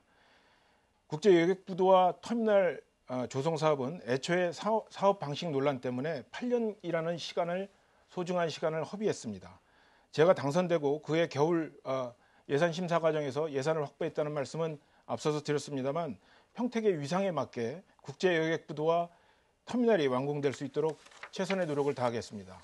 Speaker 2: 국제여객부두와 터미널 조성 사업은 애초에 사업 방식 논란 때문에 8년이라는 소중한 시간을 허비했습니다. 제가 당선되고 그해 겨울 예산 심사 과정에서 예산을 확보했다는 말씀은 앞서서 드렸습니다만 평택의 위상에 맞게 국제여객부두와 터미널이 완공될 수 있도록 최선의 노력을 다하겠습니다.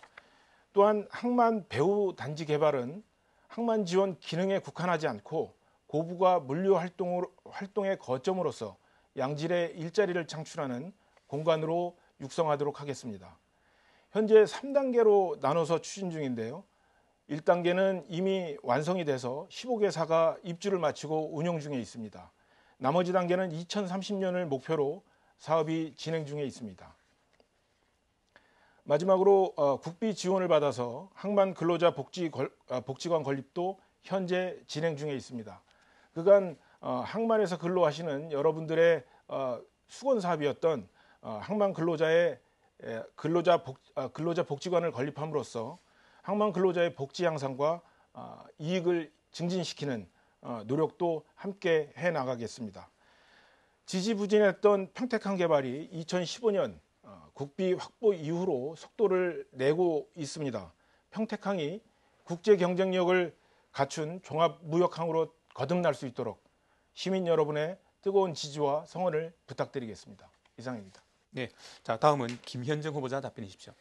Speaker 2: 또한 항만 배후 단지 개발은 항만 지원 기능에 국한하지 않고 고부가 물류 활동의 거점으로서 양질의 일자리를 창출하는 공간으로 육성하도록 하겠습니다. 현재 3단계로 나눠서 추진 중인데요. 1단계는 이미 완성이 돼서 15개사가 입주를 마치고 운영 중에 있습니다. 나머지 단계는 2030년을 목표로 사업이 진행 중에 있습니다. 마지막으로 국비 지원을 받아서 항만 근로자 복지관 건립도 현재 진행 중에 있습니다. 그간 항만에서 근로하시는 여러분들의 수건 사업이었던 항만 근로자 복지관을 건립함으로써 항만 근로자의 복지 향상과 이익을 증진시키는 노력도 함께 해 나가겠습니다. 지지부진했던 평택항 개발이 2015년 국비 확보 이후로 속도를 내고 있습니다. 평택항이 국제 경쟁력을 갖춘 종합무역항으로 거듭날 수 있도록 시민 여러분의 뜨거운 지지와 성원을 부탁드리겠습니다. 이상입니다.
Speaker 1: 네, 자 다음은 김현정 후보자 답변해 주십시오.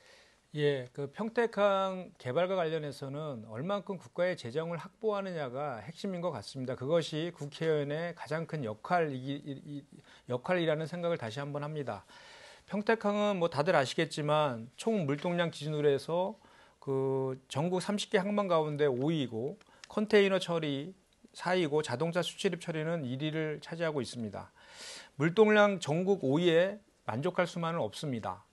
Speaker 3: 예, 그 평택항 개발과 관련해서는 얼만큼 국가의 재정을 확보하느냐가 핵심인 것 같습니다. 그것이 국회의원의 가장 큰 역할이라는 생각을 다시 한번 합니다. 평택항은 뭐 다들 아시겠지만 총 물동량 기준으로 해서 그 전국 30개 항만 가운데 5위이고 컨테이너 처리 4위고 자동차 수출입 처리는 1위를 차지하고 있습니다. 물동량 전국 5위에 만족할 수만은 없습니다.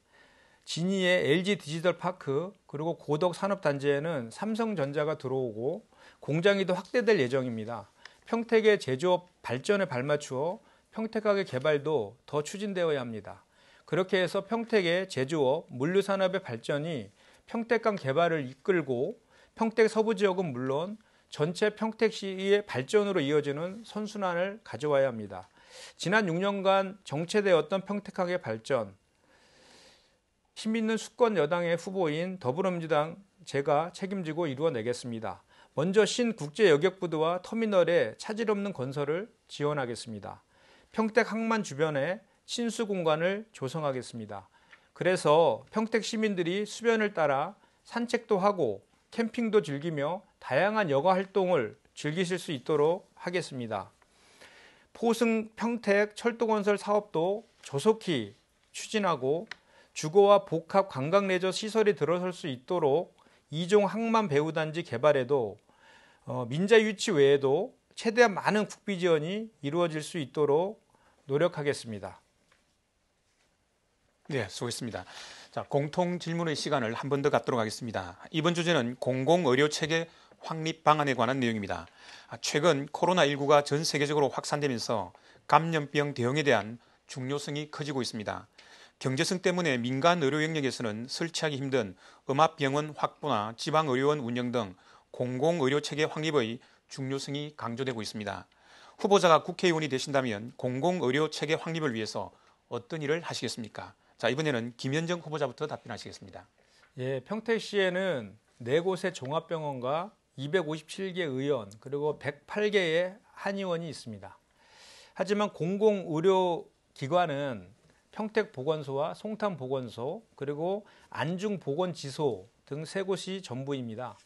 Speaker 3: 진이의 LG 디지털 파크 그리고 고덕 산업단지에는 삼성전자가 들어오고 공장이 더 확대될 예정입니다. 평택의 제조업 발전에 발맞추어 평택항의 개발도 더 추진되어야 합니다. 그렇게 해서 평택의 제조업, 물류산업의 발전이 평택항 개발을 이끌고 평택 서부 지역은 물론 전체 평택시의 발전으로 이어지는 선순환을 가져와야 합니다. 지난 6년간 정체되었던 평택항의 발전, 힘있는 수권 여당의 후보인 더불어민주당 제가 책임지고 이루어내겠습니다. 먼저 신국제여객부두와 터미널의 차질 없는 건설을 지원하겠습니다. 평택 항만 주변에 친수 공간을 조성하겠습니다. 그래서 평택 시민들이 수변을 따라 산책도 하고 캠핑도 즐기며 다양한 여가 활동을 즐기실 수 있도록 하겠습니다. 포승 평택 철도건설 사업도 조속히 추진하고 주거와 복합 관광 레저 시설이 들어설 수 있도록 2종 항만 배후단지 개발에도 민자 유치 외에도 최대한 많은 국비 지원이 이루어질 수 있도록 노력하겠습니다.
Speaker 1: 네, 수고했습니다. 자, 공통 질문의 시간을 한 번 더 갖도록 하겠습니다. 이번 주제는 공공의료체계 확립 방안에 관한 내용입니다. 최근 코로나19가 전 세계적으로 확산되면서 감염병 대응에 대한 중요성이 커지고 있습니다. 경제성 때문에 민간 의료 영역에서는 설치하기 힘든 음압병원 확보나 지방의료원 운영 등 공공의료체계 확립의 중요성이 강조되고 있습니다. 후보자가 국회의원이 되신다면 공공의료체계 확립을 위해서 어떤 일을 하시겠습니까? 자, 이번에는 김현정 후보자부터 답변하시겠습니다.
Speaker 3: 예, 평택시에는 4곳의 종합병원과 257개 의원 그리고 108개의 한의원이 있습니다. 하지만 공공의료기관은 평택보건소와 송탄보건소 그리고 안중보건지소 등 3곳이 전부입니다.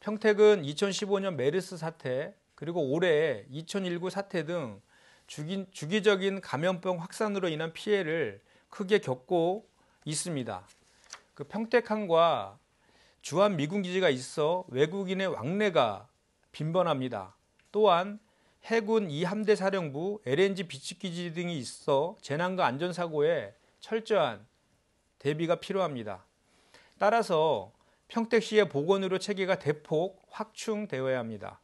Speaker 3: 평택은 2015년 메르스 사태 그리고 올해 2019 사태 등 주기적인 감염병 확산으로 인한 피해를 크게 겪고 있습니다. 그 평택항과 주한 미군기지가 있어 외국인의 왕래가 빈번합니다. 또한 해군 2함대 사령부, LNG 비축기지 등이 있어 재난과 안전사고에 철저한 대비가 필요합니다. 따라서 평택시의 보건의료 체계가 대폭 확충되어야 합니다.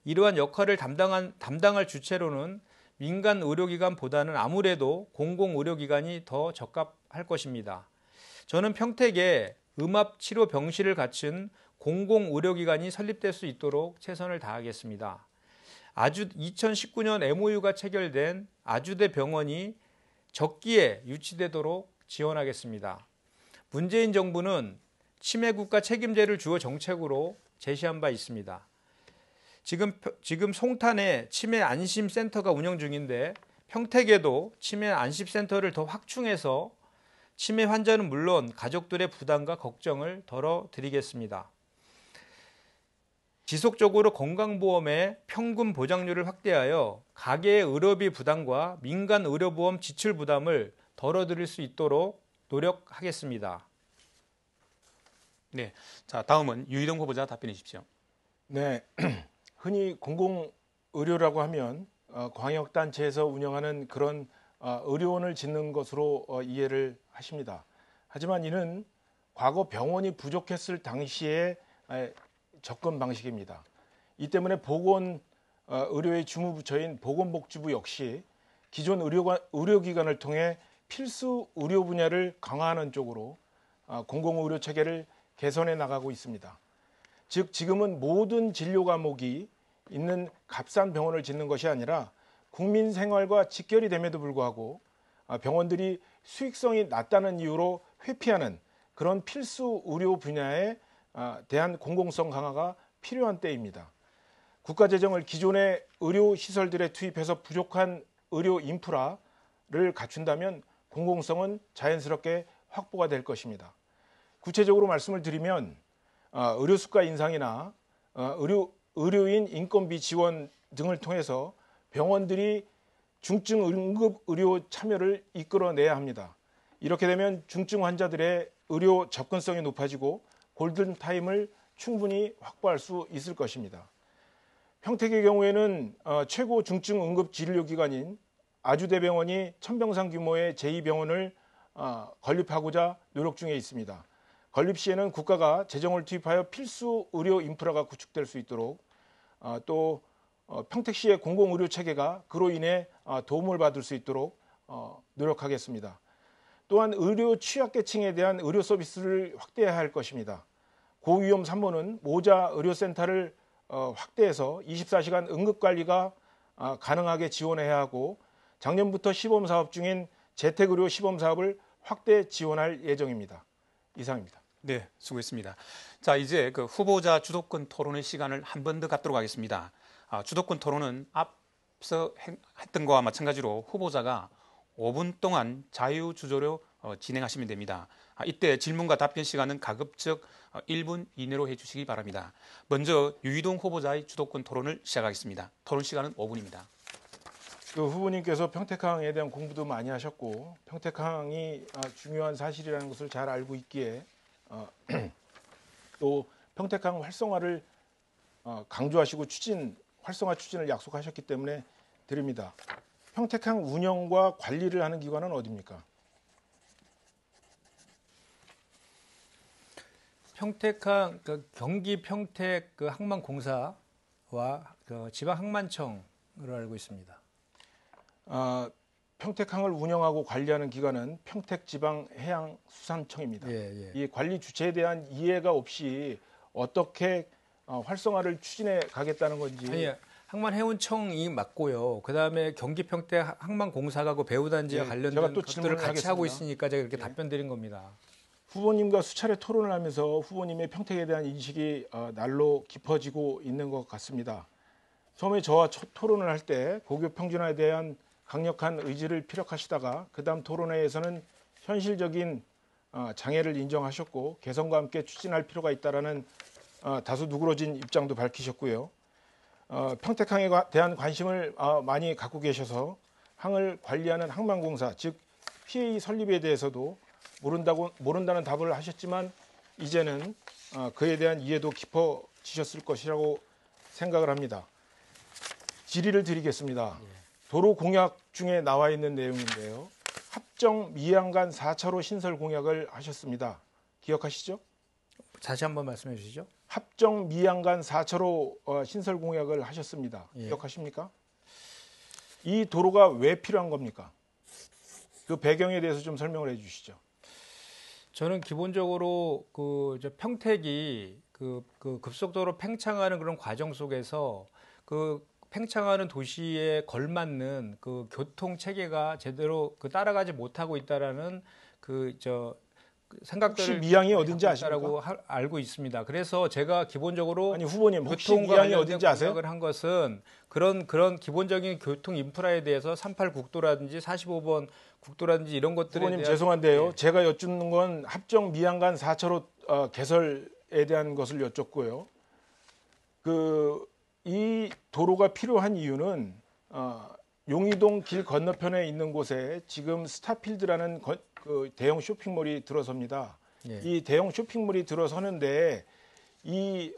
Speaker 3: 이러한 역할을 담당할 주체로는 민간 의료기관보다는 아무래도 공공의료기관이 더 적합할 것입니다. 저는 평택에 음압치료병실을 갖춘 공공의료기관이 설립될 수 있도록 최선을 다하겠습니다. 아주 2019년 MOU가 체결된 아주대 병원이 적기에 유치되도록 지원하겠습니다. 문재인 정부는 치매 국가 책임제를 주어 정책으로 제시한 바 있습니다. 지금 송탄에 치매 안심센터가 운영 중인데 평택에도 치매 안심센터를 더 확충해서 치매 환자는 물론 가족들의 부담과 걱정을 덜어드리겠습니다. 지속적으로 건강보험의 평균 보장률을 확대하여 가계의 의료비 부담과 민간 의료보험 지출 부담을 덜어드릴 수 있도록 노력하겠습니다.
Speaker 1: 네, 자 다음은 유희동 후보자 답변해 주십시오.
Speaker 2: 네, 흔히 공공의료라고 하면 광역단체에서 운영하는 그런 의료원을 짓는 것으로 이해를 하십니다. 하지만 이는 과거 병원이 부족했을 당시의 접근 방식입니다. 이 때문에 보건의료의 주무부처인 보건복지부 역시 기존 의료기관을 통해 필수 의료 분야를 강화하는 쪽으로 공공의료 체계를 개선해 나가고 있습니다. 즉 지금은 모든 진료 과목이 있는 값싼 병원을 짓는 것이 아니라 국민 생활과 직결이 됨에도 불구하고 병원들이 수익성이 낮다는 이유로 회피하는 그런 필수 의료 분야에 대한 공공성 강화가 필요한 때입니다. 국가재정을 기존의 의료시설들에 투입해서 부족한 의료 인프라를 갖춘다면 공공성은 자연스럽게 확보가 될 것입니다. 구체적으로 말씀을 드리면 의료수가 인상이나 의료인 인건비 지원 등을 통해서 병원들이 중증 응급 의료 참여를 이끌어내야 합니다. 이렇게 되면 중증 환자들의 의료 접근성이 높아지고 골든타임을 충분히 확보할 수 있을 것입니다. 평택의 경우에는 최고 중증 응급 진료기관인 아주대병원이 1000병상 규모의 제2병원을 건립하고자 노력 중에 있습니다. 건립 시에는 국가가 재정을 투입하여 필수 의료 인프라가 구축될 수 있도록 또 평택시의 공공의료 체계가 그로 인해 도움을 받을 수 있도록 노력하겠습니다. 또한 의료 취약계층에 대한 의료 서비스를 확대해야 할 것입니다. 고위험 산모는 모자 의료센터를 확대해서 24시간 응급관리가 가능하게 지원해야 하고 작년부터 시범사업 중인 재택의료 시범사업을 확대 지원할 예정입니다. 이상입니다.
Speaker 1: 네, 수고했습니다. 자, 이제 그 후보자 주도권 토론의 시간을 한 번 더 갖도록 하겠습니다. 주도권 토론은 앞서 했던 거와 마찬가지로 후보자가 5분 동안 자유주저로 진행하시면 됩니다. 이때 질문과 답변 시간은 가급적 1분 이내로 해주시기 바랍니다. 먼저 유희동 후보자의 주도권 토론을 시작하겠습니다. 토론 시간은 5분입니다.
Speaker 2: 그 후보님께서 평택항에 대한 공부도 많이 하셨고 평택항이 중요한 사실이라는 것을 잘 알고 있기에 또 평택항 활성화를 강조하시고 활성화 추진을 약속하셨기 때문에 드립니다. 평택항 운영과 관리를 하는 기관은 어디입니까?
Speaker 3: 평택항 경기 평택 항만공사와 지방항만청으로 알고 있습니다.
Speaker 2: 평택항을 운영하고 관리하는 기관은 평택지방해양수산청입니다.
Speaker 3: 예.
Speaker 2: 이 관리 주체에 대한 이해가 없이 어떻게 활성화를 추진해 가겠다는 건지.
Speaker 3: 아니, 항만해운청이 맞고요. 그다음에 경기 평택 항만공사가 배우단지와 관련된 것들을 같이 하고 있으니까 제가 이렇게 답변 드린 겁니다.
Speaker 2: 후보님과 수차례 토론을 하면서 후보님의 평택에 대한 인식이 날로 깊어지고 있는 것 같습니다. 처음에 저와 토론을 할 때 고교 평준화에 대한 강력한 의지를 피력하시다가 그다음 토론회에서는 현실적인 장애를 인정하셨고 개선과 함께 추진할 필요가 있다라는 다소 누그러진 입장도 밝히셨고요. 평택항에 대한 관심을 많이 갖고 계셔서 항을 관리하는 항만공사 즉 PA 설립에 대해서도 모른다는 답을 하셨지만 이제는 그에 대한 이해도 깊어지셨을 것이라고 생각을 합니다. 질의를 드리겠습니다. 도로 공약 중에 나와 있는 내용인데요. 합정 미양간 4차로 신설 공약을 하셨습니다. 기억하시죠?
Speaker 3: 다시 한번 말씀해 주시죠.
Speaker 2: 합정 미양간 4차로 신설 공약을 하셨습니다. 기억하십니까? 이 도로가 왜 필요한 겁니까? 그 배경에 대해서 좀 설명을 해 주시죠.
Speaker 3: 저는 기본적으로 평택이 급속도로 팽창하는 그런 과정 속에서 팽창하는 도시에 걸맞는 그 교통 체계가 제대로 그 따라가지 못하고 있다라는 생각들을
Speaker 2: 혹시 미양이 어딘지
Speaker 3: 라고
Speaker 2: 아십니까?
Speaker 3: 알고 있습니다. 그래서 제가 기본적으로
Speaker 2: 아니 후보님 혹시
Speaker 3: 교통과
Speaker 2: 미양이
Speaker 3: 관련된
Speaker 2: 어딘지 아세요?
Speaker 3: 공약을 한 것은 그런 기본적인 교통 인프라에 대해서 38 국도라든지 45번 국도라든지 이런 것들에
Speaker 2: 후보님
Speaker 3: 대한
Speaker 2: 죄송한데요.
Speaker 3: 예.
Speaker 2: 제가 여쭙는 건 합정 미양 간 4차로 개설에 대한 것을 여쭙고요. 이 도로가 필요한 이유는 용의동 길 건너편에 있는 곳에 지금 스타필드라는 그 대형 쇼핑몰이 들어섭니다.
Speaker 3: 예.
Speaker 2: 이 대형 쇼핑몰이 들어서는데 이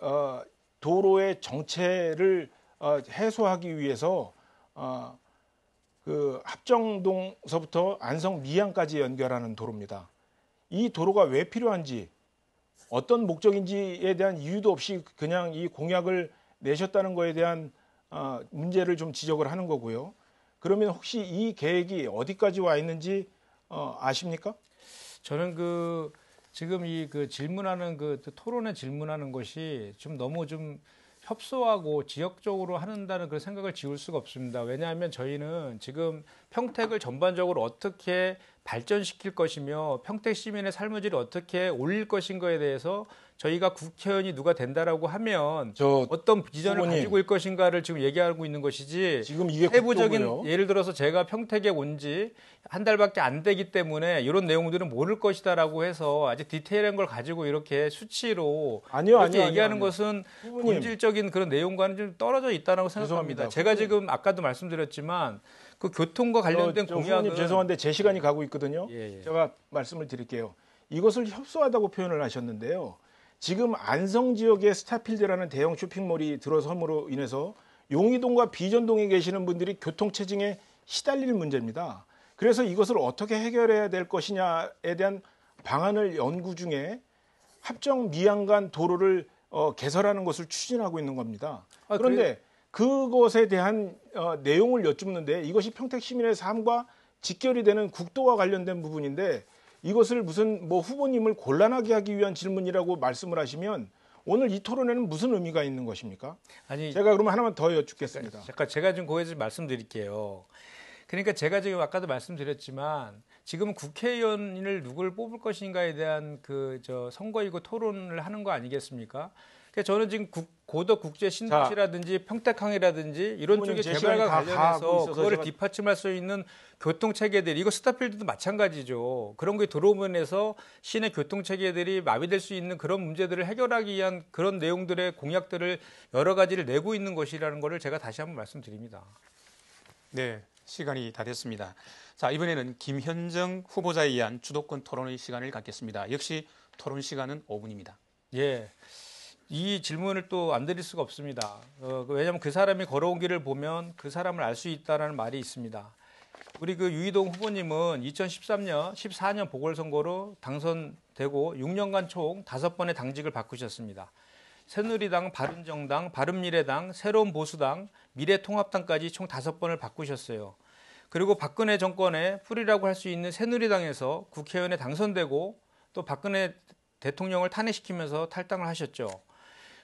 Speaker 2: 도로의 정체를 해소하기 위해서 그 합정동서부터 안성 미양까지 연결하는 도로입니다. 이 도로가 왜 필요한지 어떤 목적인지에 대한 이유도 없이 그냥 이 공약을 내셨다는 거에 대한 문제를 좀 지적을 하는 거고요. 그러면 혹시 이 계획이 어디까지 와 있는지 아십니까?
Speaker 3: 저는 지금 질문하는 토론에 질문하는 것이 좀 너무 좀 협소하고 지역적으로 한다는 그런 생각을 지울 수가 없습니다. 왜냐하면 저희는 지금 평택을 전반적으로 어떻게 발전시킬 것이며 평택 시민의 삶의 질을 어떻게 올릴 것인가에 대해서 저희가 국회의원이 누가 된다라고 하면 어떤 비전을
Speaker 2: 후보님,
Speaker 3: 가지고 있을 것인가를 지금 얘기하고 있는 것이지
Speaker 2: 지금 이게
Speaker 3: 세부적인
Speaker 2: 국도고요.
Speaker 3: 예를 들어서 제가 평택에 온 지 한 달밖에 안 되기 때문에 이런 내용들은 모를 것이다라고 해서 아주 디테일한 걸 가지고 이렇게 수치로 이렇게 얘기하는 것은
Speaker 2: 후보님.
Speaker 3: 본질적인 그런 내용과는 좀 떨어져 있다고 생각합니다.
Speaker 2: 죄송합니다.
Speaker 3: 제가 지금 아까도 말씀드렸지만 그 교통과 관련된 공약은
Speaker 2: 후보님 죄송한데 제 시간이 가고 있거든요.
Speaker 3: 예.
Speaker 2: 제가 말씀을 드릴게요. 이것을 협소하다고 표현을 하셨는데요. 지금 안성 지역에 스타필드라는 대형 쇼핑몰이 들어섬으로 인해서 용의동과 비전동에 계시는 분들이 교통체증에 시달릴 문제입니다. 그래서 이것을 어떻게 해결해야 될 것이냐에 대한 방안을 연구 중에 합정 미양 간 도로를 개설하는 것을 추진하고 있는 겁니다. 그런데 그것에 대한 내용을 여쭙는데 이것이 평택 시민의 삶과 직결이 되는 국도와 관련된 부분인데 이것을 무슨 후보님을 곤란하게 하기 위한 질문이라고 말씀을 하시면 오늘 이 토론에는 무슨 의미가 있는 것입니까?
Speaker 3: 아니
Speaker 2: 제가 그러면 하나만 더 여쭙겠습니다.
Speaker 3: 잠깐 제가 좀 거기서 말씀드릴게요. 그러니까 제가 지금 아까도 말씀드렸지만 지금은 국회의원을 누굴 뽑을 것인가에 대한 선거이고 토론을 하는 거 아니겠습니까? 그러니까 저는 지금 고덕 국제 신도시라든지 평택항이라든지 이런 쪽의 개발과 관련해서 그거를 뒷받침할 수 있는 교통 체계들 이거 스타필드도 마찬가지죠. 그런 게 들어오면서 시내 교통 체계들이 마비될 수 있는 그런 문제들을 해결하기 위한 그런 내용들의 공약들을 여러 가지를 내고 있는 것이라는 것을 제가 다시 한번 말씀드립니다.
Speaker 1: 네, 시간이 다 됐습니다. 자, 이번에는 김현정 후보자에 의한 주도권 토론의 시간을 갖겠습니다. 역시 토론 시간은 5분입니다.
Speaker 3: 예. 이 질문을 또 안 드릴 수가 없습니다. 왜냐하면 그 사람이 걸어온 길을 보면 그 사람을 알 수 있다는 말이 있습니다. 우리 유이동 후보님은 2013년, 14년 보궐선거로 당선되고 6년간 총 5번의 당직을 바꾸셨습니다. 새누리당, 바른정당, 바른미래당, 새로운보수당, 미래통합당까지 총 5번을 바꾸셨어요. 그리고 박근혜 정권의 뿌리라고 할 수 있는 새누리당에서 국회의원에 당선되고 또 박근혜 대통령을 탄핵시키면서 탈당을 하셨죠.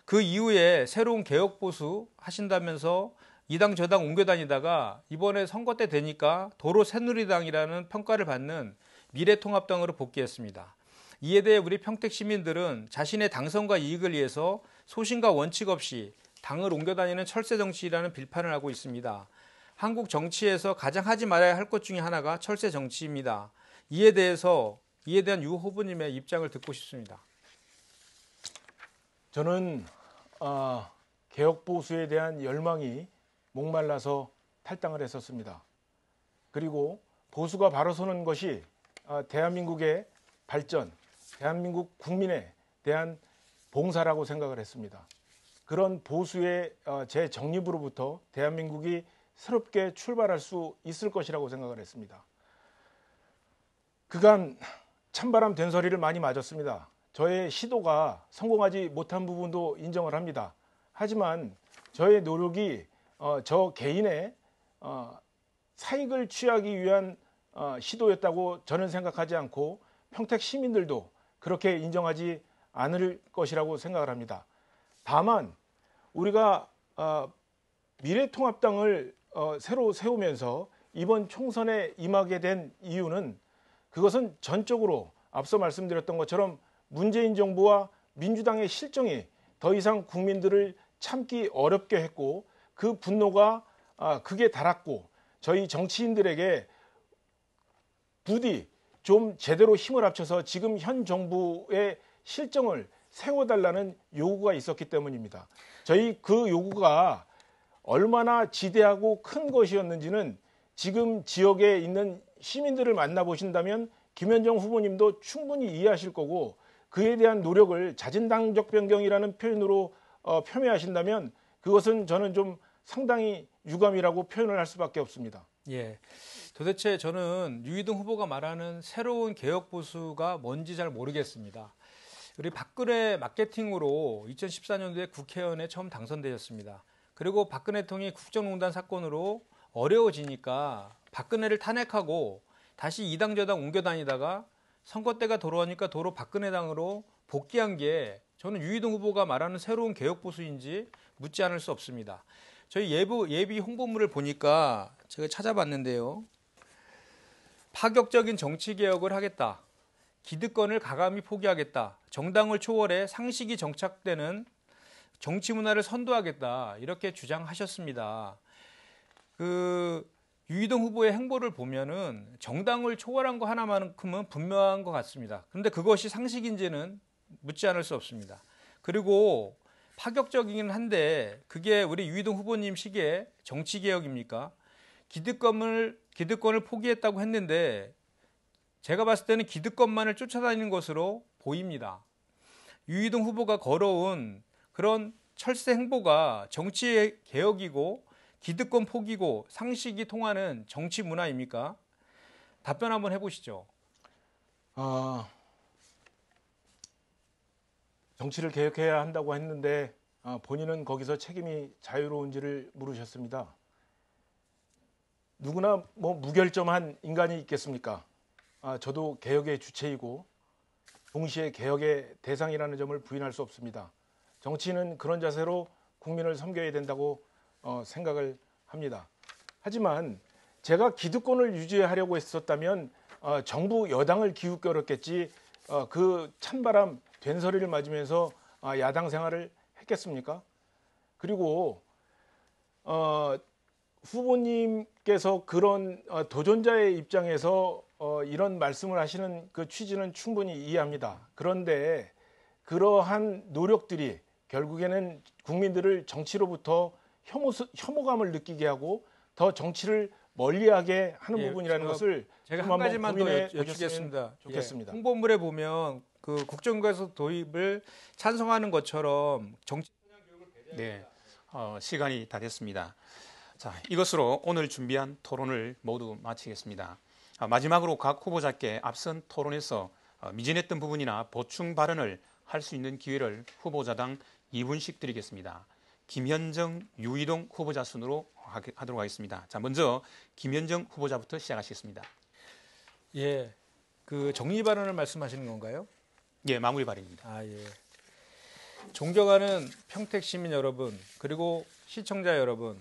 Speaker 3: 그 이후에 새로운 개혁보수 하신다면서 이당 저당 옮겨 다니다가 이번에 선거 때 되니까 도로 새누리당이라는 평가를 받는 미래통합당으로 복귀했습니다. 이에 대해 우리 평택 시민들은 자신의 당선과 이익을 위해서 소신과 원칙 없이 당을 옮겨 다니는 철새 정치라는 비판을 하고 있습니다. 한국 정치에서 가장 하지 말아야 할 것 중에 하나가 철새 정치입니다. 이에 대한 유 후보님의 입장을 듣고 싶습니다.
Speaker 2: 저는 개혁 보수에 대한 열망이 목말라서 탈당을 했었습니다. 그리고 보수가 바로 서는 것이 대한민국의 발전, 대한민국 국민에 대한 봉사라고 생각을 했습니다. 그런 보수의 재정립으로부터 대한민국이 새롭게 출발할 수 있을 것이라고 생각을 했습니다. 그간 찬바람 된소리를 많이 맞았습니다. 저의 시도가 성공하지 못한 부분도 인정을 합니다. 하지만 저의 노력이 저 개인의 사익을 취하기 위한 시도였다고 저는 생각하지 않고 평택 시민들도 그렇게 인정하지 않을 것이라고 생각을 합니다. 다만 우리가 미래통합당을 새로 세우면서 이번 총선에 임하게 된 이유는 그것은 전적으로 앞서 말씀드렸던 것처럼 문재인 정부와 민주당의 실정이 더 이상 국민들을 참기 어렵게 했고 그 분노가 극에 달았고 저희 정치인들에게 부디 좀 제대로 힘을 합쳐서 지금 현 정부의 실정을 세워달라는 요구가 있었기 때문입니다. 저희 그 요구가 얼마나 지대하고 큰 것이었는지는 지금 지역에 있는 시민들을 만나보신다면 김현정 후보님도 충분히 이해하실 거고 그에 대한 노력을 자진당적 변경이라는 표현으로 표명하신다면 그것은 저는 좀 상당히 유감이라고 표현을 할 수밖에 없습니다.
Speaker 3: 예. 도대체 저는 유이동 후보가 말하는 새로운 개혁 보수가 뭔지 잘 모르겠습니다. 우리 박근혜 마케팅으로 2014년도에 국회의원에 처음 당선되셨습니다. 그리고 박근혜 통이 국정농단 사건으로 어려워지니까 박근혜를 탄핵하고 다시 이당저당 옮겨 다니다가 선거 때가 돌아오니까 도로 박근혜당으로 복귀한 게 저는 유이동 후보가 말하는 새로운 개혁 보수인지 묻지 않을 수 없습니다. 저희 예비 홍보물을 보니까 제가 찾아봤는데요. 파격적인 정치 개혁을 하겠다. 기득권을 가감히 포기하겠다. 정당을 초월해 상식이 정착되는 정치 문화를 선도하겠다. 이렇게 주장하셨습니다. 유이동 후보의 행보를 보면은 정당을 초월한 거 하나만큼은 분명한 것 같습니다. 그런데 그것이 상식인지는 묻지 않을 수 없습니다. 그리고 파격적이긴 한데 그게 우리 유이동 후보님 시기에 정치 개혁입니까? 기득권을 포기했다고 했는데 제가 봤을 때는 기득권만을 쫓아다니는 것으로 보입니다. 유이동 후보가 걸어온 그런 철새 행보가 정치 개혁이고 기득권 포기고 상식이 통하는 정치 문화입니까? 답변 한번 해보시죠.
Speaker 2: 정치를 개혁해야 한다고 했는데 본인은 거기서 책임이 자유로운지를 물으셨습니다. 누구나 무결점한 인간이 있겠습니까? 저도 개혁의 주체이고 동시에 개혁의 대상이라는 점을 부인할 수 없습니다. 정치인은 그런 자세로 국민을 섬겨야 된다고 생각을 합니다. 하지만 제가 기득권을 유지하려고 했었다면 정부 여당을 기웃거렸겠지 그 찬바람 된소리를 맞으면서 야당 생활을 했겠습니까? 그리고 후보님께서 그런 도전자의 입장에서 이런 말씀을 하시는 그 취지는 충분히 이해합니다. 그런데 그러한 노력들이 결국에는 국민들을 정치로부터 혐오감을 느끼게 하고 더 정치를 멀리하게 하는 부분이라는 것을
Speaker 3: 제가 한 가지만 더 여쭙겠습니다.
Speaker 2: 좋겠습니다.
Speaker 3: 홍보물에 보면 그 국정교과서 도입을 찬성하는 것처럼 정치
Speaker 1: 네, 시간이 다 됐습니다. 자, 이것으로 오늘 준비한 토론을 모두 마치겠습니다. 마지막으로 각 후보자께 앞선 토론에서 미진했던 부분이나 보충 발언을 할 수 있는 기회를 후보자당 2분씩 드리겠습니다. 김현정, 유이동 후보자 순으로 하도록 하겠습니다. 자, 먼저 김현정 후보자부터 시작하시겠습니다.
Speaker 3: 예, 그 정리 발언을 말씀하시는 건가요?
Speaker 1: 예, 마무리 발언입니다.
Speaker 3: 예. 존경하는 평택 시민 여러분, 그리고 시청자 여러분,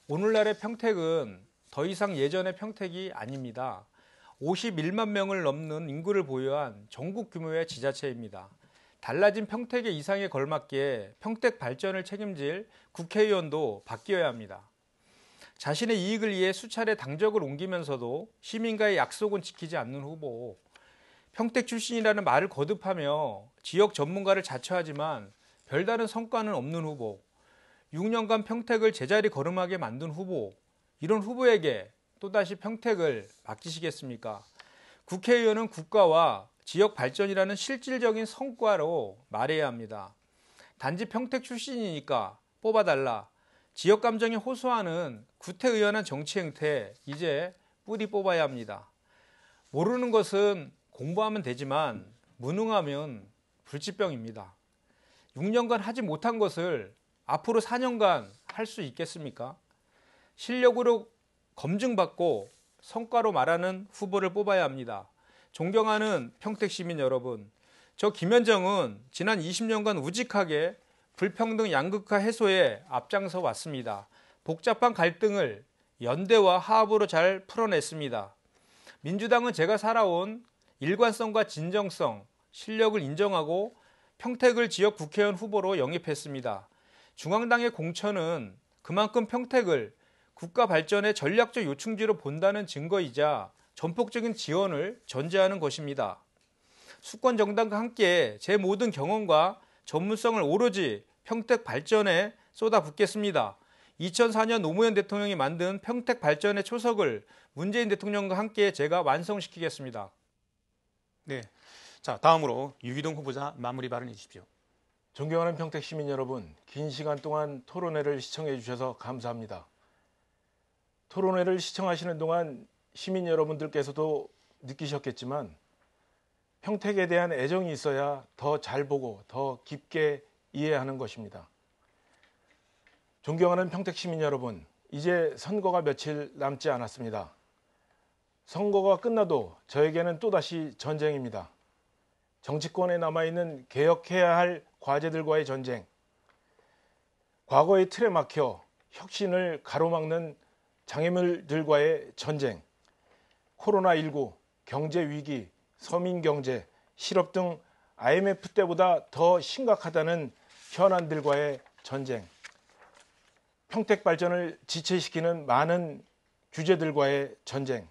Speaker 3: 오늘날의 평택은 더 이상 예전의 평택이 아닙니다. 51만 명을 넘는 인구를 보유한 전국 규모의 지자체입니다. 달라진 평택의 이상에 걸맞게 평택 발전을 책임질 국회의원도 바뀌어야 합니다. 자신의 이익을 위해 수차례 당적을 옮기면서도 시민과의 약속은 지키지 않는 후보, 평택 출신이라는 말을 거듭하며 지역 전문가를 자처하지만 별다른 성과는 없는 후보, 6년간 평택을 제자리 걸음하게 만든 후보, 이런 후보에게 또다시 평택을 맡기시겠습니까? 국회의원은 국가와 지역 발전이라는 실질적인 성과로 말해야 합니다. 단지 평택 출신이니까 뽑아달라. 지역 감정에 호소하는 구태의연한 정치 행태 이제 뿌리 뽑아야 합니다. 모르는 것은 공부하면 되지만 무능하면 불치병입니다. 6년간 하지 못한 것을 앞으로 4년간 할 수 있겠습니까? 실력으로 검증받고 성과로 말하는 후보를 뽑아야 합니다. 존경하는 평택 시민 여러분, 저 김현정은 지난 20년간 우직하게 불평등 양극화 해소에 앞장서 왔습니다. 복잡한 갈등을 연대와 화합으로 잘 풀어냈습니다. 민주당은 제가 살아온 일관성과 진정성, 실력을 인정하고 평택을 지역 국회의원 후보로 영입했습니다. 중앙당의 공천은 그만큼 평택을 국가 발전의 전략적 요충지로 본다는 증거이자 전폭적인 지원을 전제하는 것입니다. 수권 정당과 함께 제 모든 경험과 전문성을 오로지 평택 발전에 쏟아붓겠습니다. 2004년 노무현 대통령이 만든 평택 발전의 초석을 문재인 대통령과 함께 제가 완성시키겠습니다.
Speaker 1: 네. 자, 다음으로 유기동 후보자 마무리 발언해 주십시오.
Speaker 2: 존경하는 평택 시민 여러분, 긴 시간 동안 토론회를 시청해 주셔서 감사합니다. 토론회를 시청하시는 동안 시민 여러분들께서도 느끼셨겠지만 평택에 대한 애정이 있어야 더 잘 보고 더 깊게 이해하는 것입니다. 존경하는 평택 시민 여러분, 이제 선거가 며칠 남지 않았습니다. 선거가 끝나도 저에게는 또다시 전쟁입니다. 정치권에 남아있는 개혁해야 할 과제들과의 전쟁, 과거의 틀에 막혀 혁신을 가로막는 장애물들과의 전쟁, 코로나19, 경제위기, 서민경제, 실업 등 IMF 때보다 더 심각하다는 현안들과의 전쟁, 평택 발전을 지체시키는 많은 규제들과의 전쟁,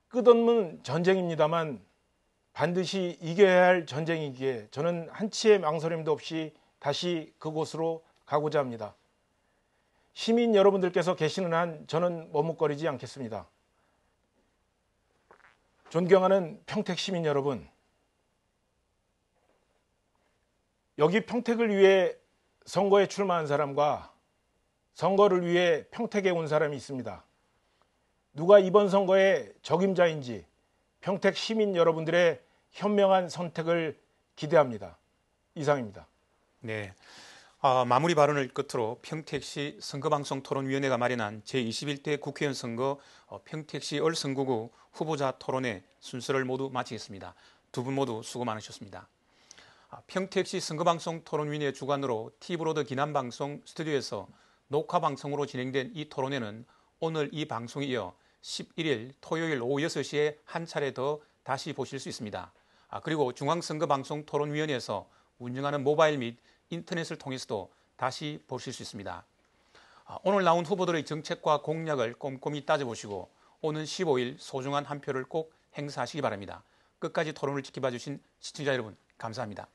Speaker 2: 끝없는 전쟁입니다만 반드시 이겨야 할 전쟁이기에 저는 한치의 망설임도 없이 다시 그곳으로 가고자 합니다. 시민 여러분들께서 계시는 한 저는 머뭇거리지 않겠습니다. 존경하는 평택 시민 여러분, 여기 평택을 위해 선거에 출마한 사람과 선거를 위해 평택에 온 사람이 있습니다. 누가 이번 선거의 적임자인지 평택 시민 여러분들의 현명한 선택을 기대합니다. 이상입니다.
Speaker 1: 네. 마무리 발언을 끝으로 평택시 선거방송토론위원회가 마련한 제21대 국회의원 선거 평택시 얼선구구 후보자 토론회 순서를 모두 마치겠습니다. 두 분 모두 수고 많으셨습니다. 평택시 선거방송토론위원회 주관으로 TV로드 기남방송 스튜디오에서 녹화방송으로 진행된 이 토론회는 오늘 이 방송에 이어 11일 토요일 오후 6시에 한 차례 더 다시 보실 수 있습니다. 그리고 중앙선거방송토론위원회에서 운영하는 모바일 및 인터넷을 통해서도 다시 보실 수 있습니다. 오늘 나온 후보들의 정책과 공약을 꼼꼼히 따져보시고 오는 15일 소중한 한 표를 꼭 행사하시기 바랍니다. 끝까지 토론을 지켜봐 주신 시청자 여러분 감사합니다.